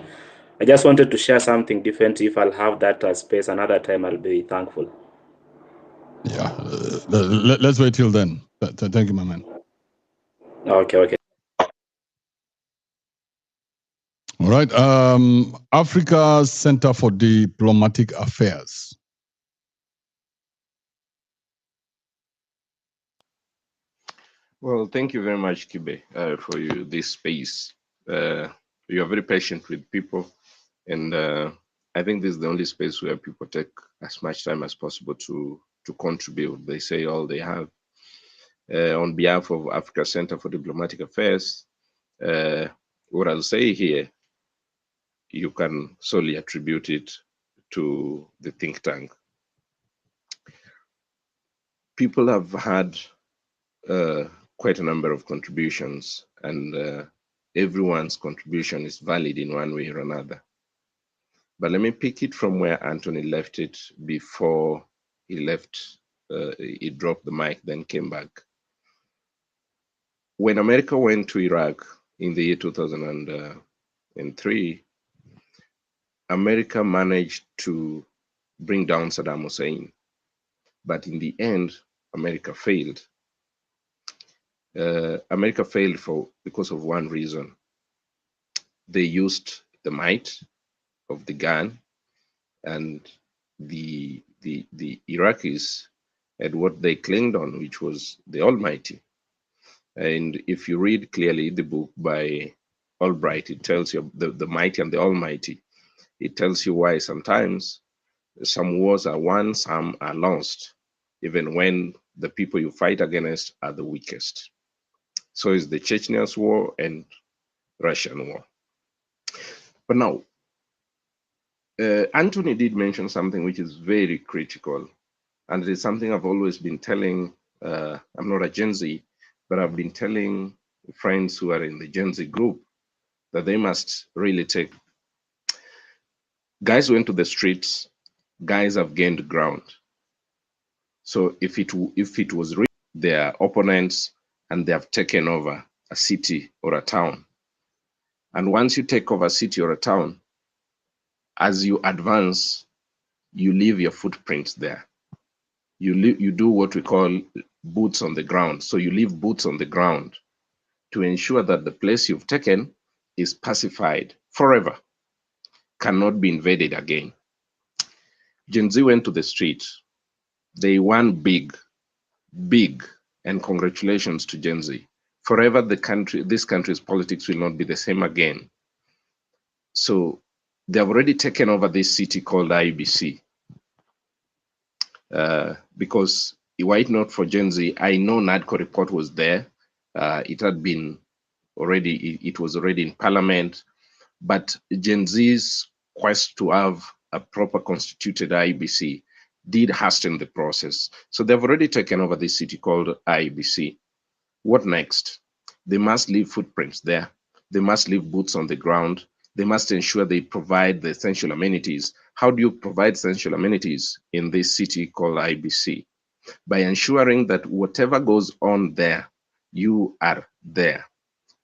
I just wanted to share something different. If I'll have that space another time, I'll be thankful. Yeah, let's wait till then. Thank you, my man. Okay. All right. Africa Center for Diplomatic Affairs. Well, thank you very much, Kibe, for this space. You are very patient with people, and I think this is the only space where people take as much time as possible to contribute. They say all they have. On behalf of Africa Center for Diplomatic Affairs, what I'll say here, you can solely attribute it to the think tank. People have had quite a number of contributions, and everyone's contribution is valid in one way or another. But let me pick it from where Anthony left it before he left. He dropped the mic, then came back. When America went to Iraq in the year 2003, America managed to bring down Saddam Hussein. But in the end, America failed. America failed because of one reason. They used the might of the gun, and the Iraqis had what they clinged on, which was the Almighty. And if you read clearly the book by Albright, it tells you the mighty and the Almighty. It tells you why sometimes some wars are won, some are lost, even when the people you fight against are the weakest. So is the Chechnya's war and Russian war. But now, Anthony did mention something which is very critical, and it is something I've always been telling. I'm not a Gen Z, but I've been telling friends who are in the Gen Z group that they must really take. Guys went to the streets. Guys have gained ground. So if it was really their opponents and they have taken over a city or a town, and once you take over a city or a town, as you advance, you leave your footprints there. You do what we call boots on the ground. So you leave boots on the ground to ensure that the place you've taken is pacified forever, cannot be invaded again. Gen Z went to the street. They won big, and congratulations to Gen Z. Forever, this country's politics will not be the same again. So they have already taken over this city called IBC. Because were it not for Gen Z, I know NADCO report was there. It had been already, it was already in Parliament, but Gen Z's quest to have a proper constituted IBC did hasten the process. So they've already taken over this city called IBC. What next? They must leave footprints there. They must leave boots on the ground. They must ensure they provide the essential amenities. How do you provide essential amenities in this city called IBC? By ensuring that whatever goes on there, you are there.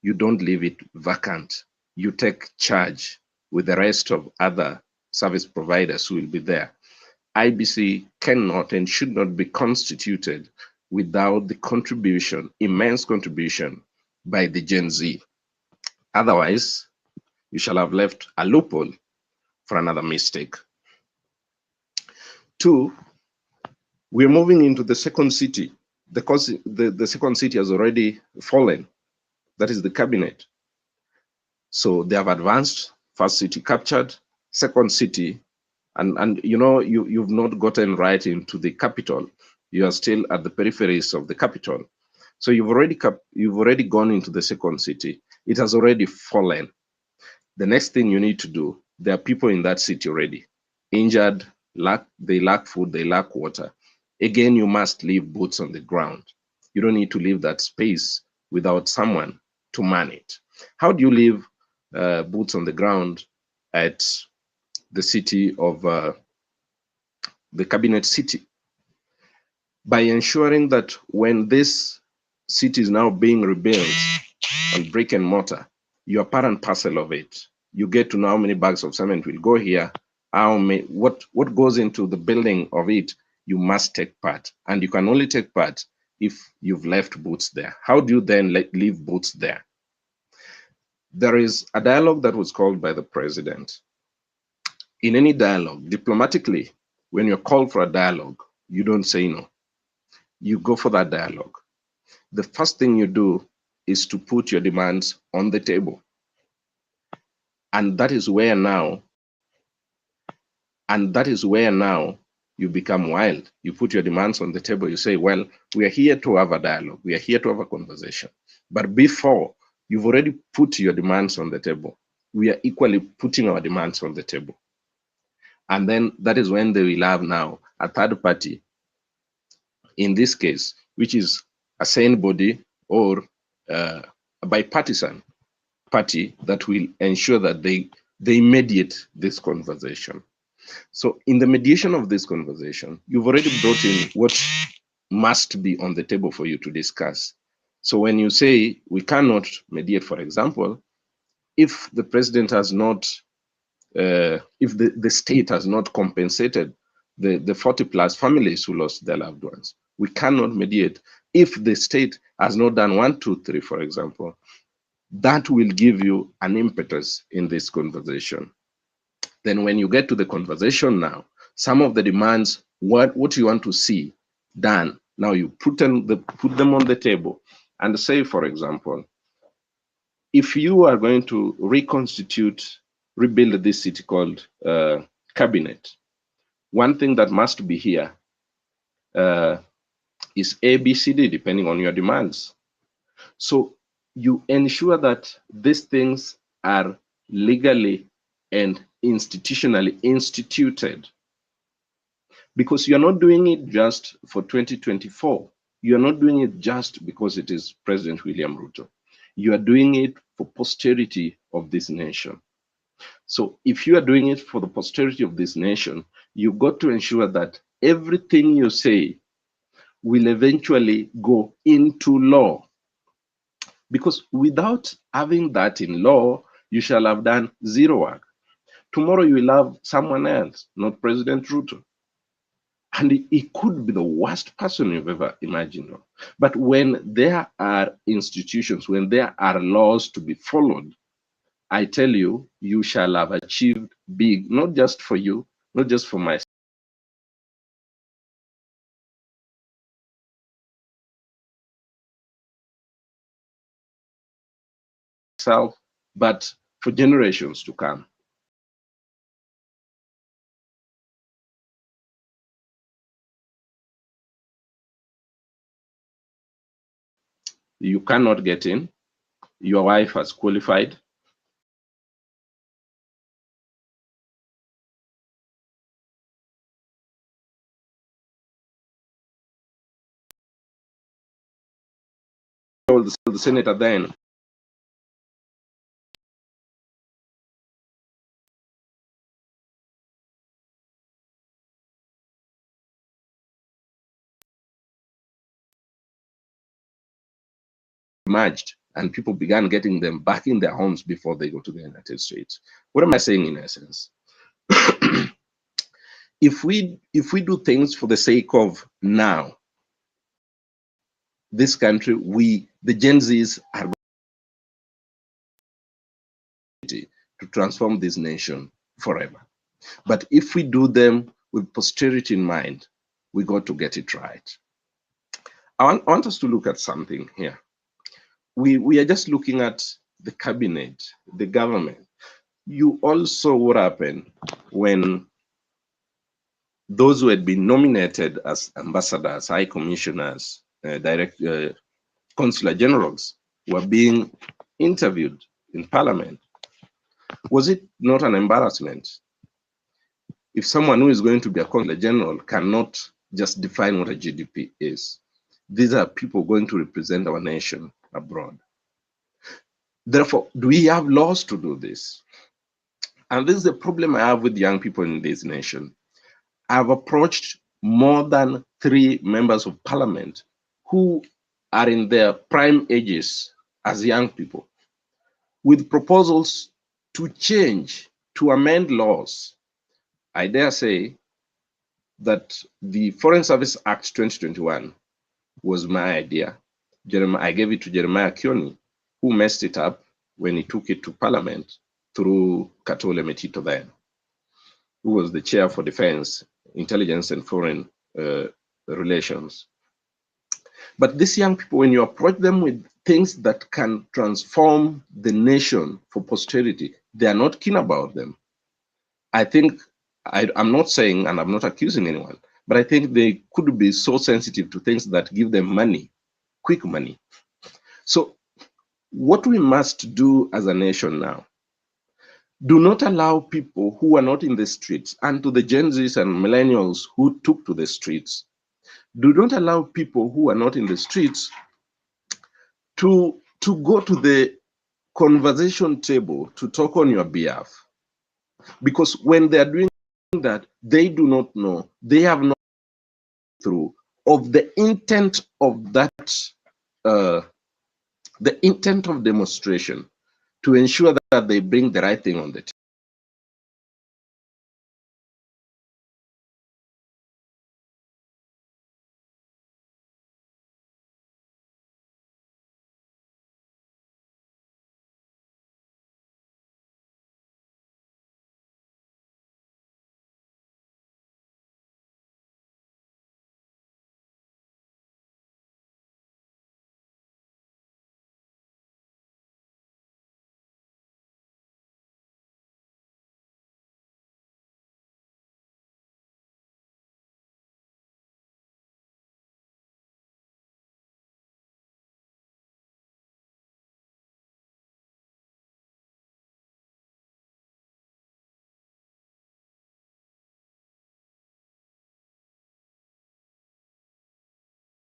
You don't leave it vacant. You take charge with the rest of other service providers who will be there. IBC cannot and should not be constituted without the contribution, immense contribution, by the Gen Z. Otherwise, you shall have left a loophole for another mistake. 2, we're moving into the second city. The second city has already fallen. That is the cabinet. So they have advanced. First city captured, second city, and you know, you've not gotten right into the capital. You are still at the peripheries of the capital. So you've already gone into the second city. It has already fallen. The next thing you need to do, there are people in that city already injured, they lack food, they lack water. Again, you must leave boots on the ground. You don't need to leave that space without someone to man it. How do you leave boots on the ground at the city of the cabinet city? By ensuring that when this city is now being rebuilt on brick and mortar, you are part and parcel of it. You get to know how many bags of cement will go here, what goes into the building of it. You must take part, and you can only take part if you've left boots there. How do you then leave boots there? There is a dialogue that was called by the president. In any dialogue, diplomatically, when you're called for a dialogue, you don't say no. You go for that dialogue. The first thing you do is to put your demands on the table. And that is where now you become wild. You put your demands on the table. You say, well, we are here to have a dialogue. We are here to have a conversation. But before, you've already put your demands on the table. We are equally putting our demands on the table. And then that is when they will have now a third party, in this case, which is a sane body or a bipartisan party that will ensure that they mediate this conversation. So in the mediation of this conversation, you've already brought in what must be on the table for you to discuss. So when you say we cannot mediate, for example, if the president has not, if the state has not compensated the 40 plus families who lost their loved ones, we cannot mediate. If the state has not done 1, 2, 3, for example, that will give you an impetus in this conversation. Then when you get to the conversation now, some of the demands, what you want to see done, now you put them on the table and say, for example, if you are going to rebuild this city called cabinet, one thing that must be here is A, B, C, D, depending on your demands. So you ensure that these things are legally and institutionally instituted. Because you're not doing it just for 2024. You're not doing it just because it is President William Ruto. You are doing it for posterity of this nation. So if you are doing it for the posterity of this nation, you've got to ensure that everything you say will eventually go into law. Because without having that in law, you shall have done zero work. Tomorrow you will have someone else, not President Ruto. And he could be the worst person you've ever imagined. But when there are institutions, when there are laws to be followed, I tell you, you shall have achieved big, not just for you, not just for myself, but for generations to come. You cannot get in. Your wife has qualified. Told the senator then, emerged, and people began getting them back in their homes before they go to the United States. What am I saying in essence? If we do things for the sake of now, this country, the Gen Zs are going to transform this nation forever. But if we do them with posterity in mind, we got to get it right. I want us to look at something here. We are just looking at the cabinet, the government. You all saw what happened when those who had been nominated as ambassadors, high commissioners, consular generals were being interviewed in parliament. Was it not an embarrassment if someone who is going to be a consular general cannot just define what a GDP is? These are people going to represent our nation abroad. Therefore, do we have laws to do this? And this is the problem I have with young people in this nation. I've approached more than 3 members of parliament who are in their prime ages as young people with proposals to change, to amend laws. I dare say that the Foreign Service Act 2021 was my idea. I gave it to Jeremiah Kioni, who messed it up when he took it to parliament through Katole Metito then, who was the chair for defense, intelligence and foreign relations. But these young people, when you approach them with things that can transform the nation for posterity, they are not keen about them. I think, I'm not saying, and I'm not accusing anyone, but I think they could be so sensitive to things that give them money, quick money. So what we must do as a nation now, do not allow people who are not in the streets, and to the Gen Zs and millennials who took to the streets, do not allow people who are not in the streets to go to the conversation table to talk on your behalf. Because when they are doing that, they do not know, they have not through of the intent of that, the intent of demonstration to ensure that they bring the right thing on the table.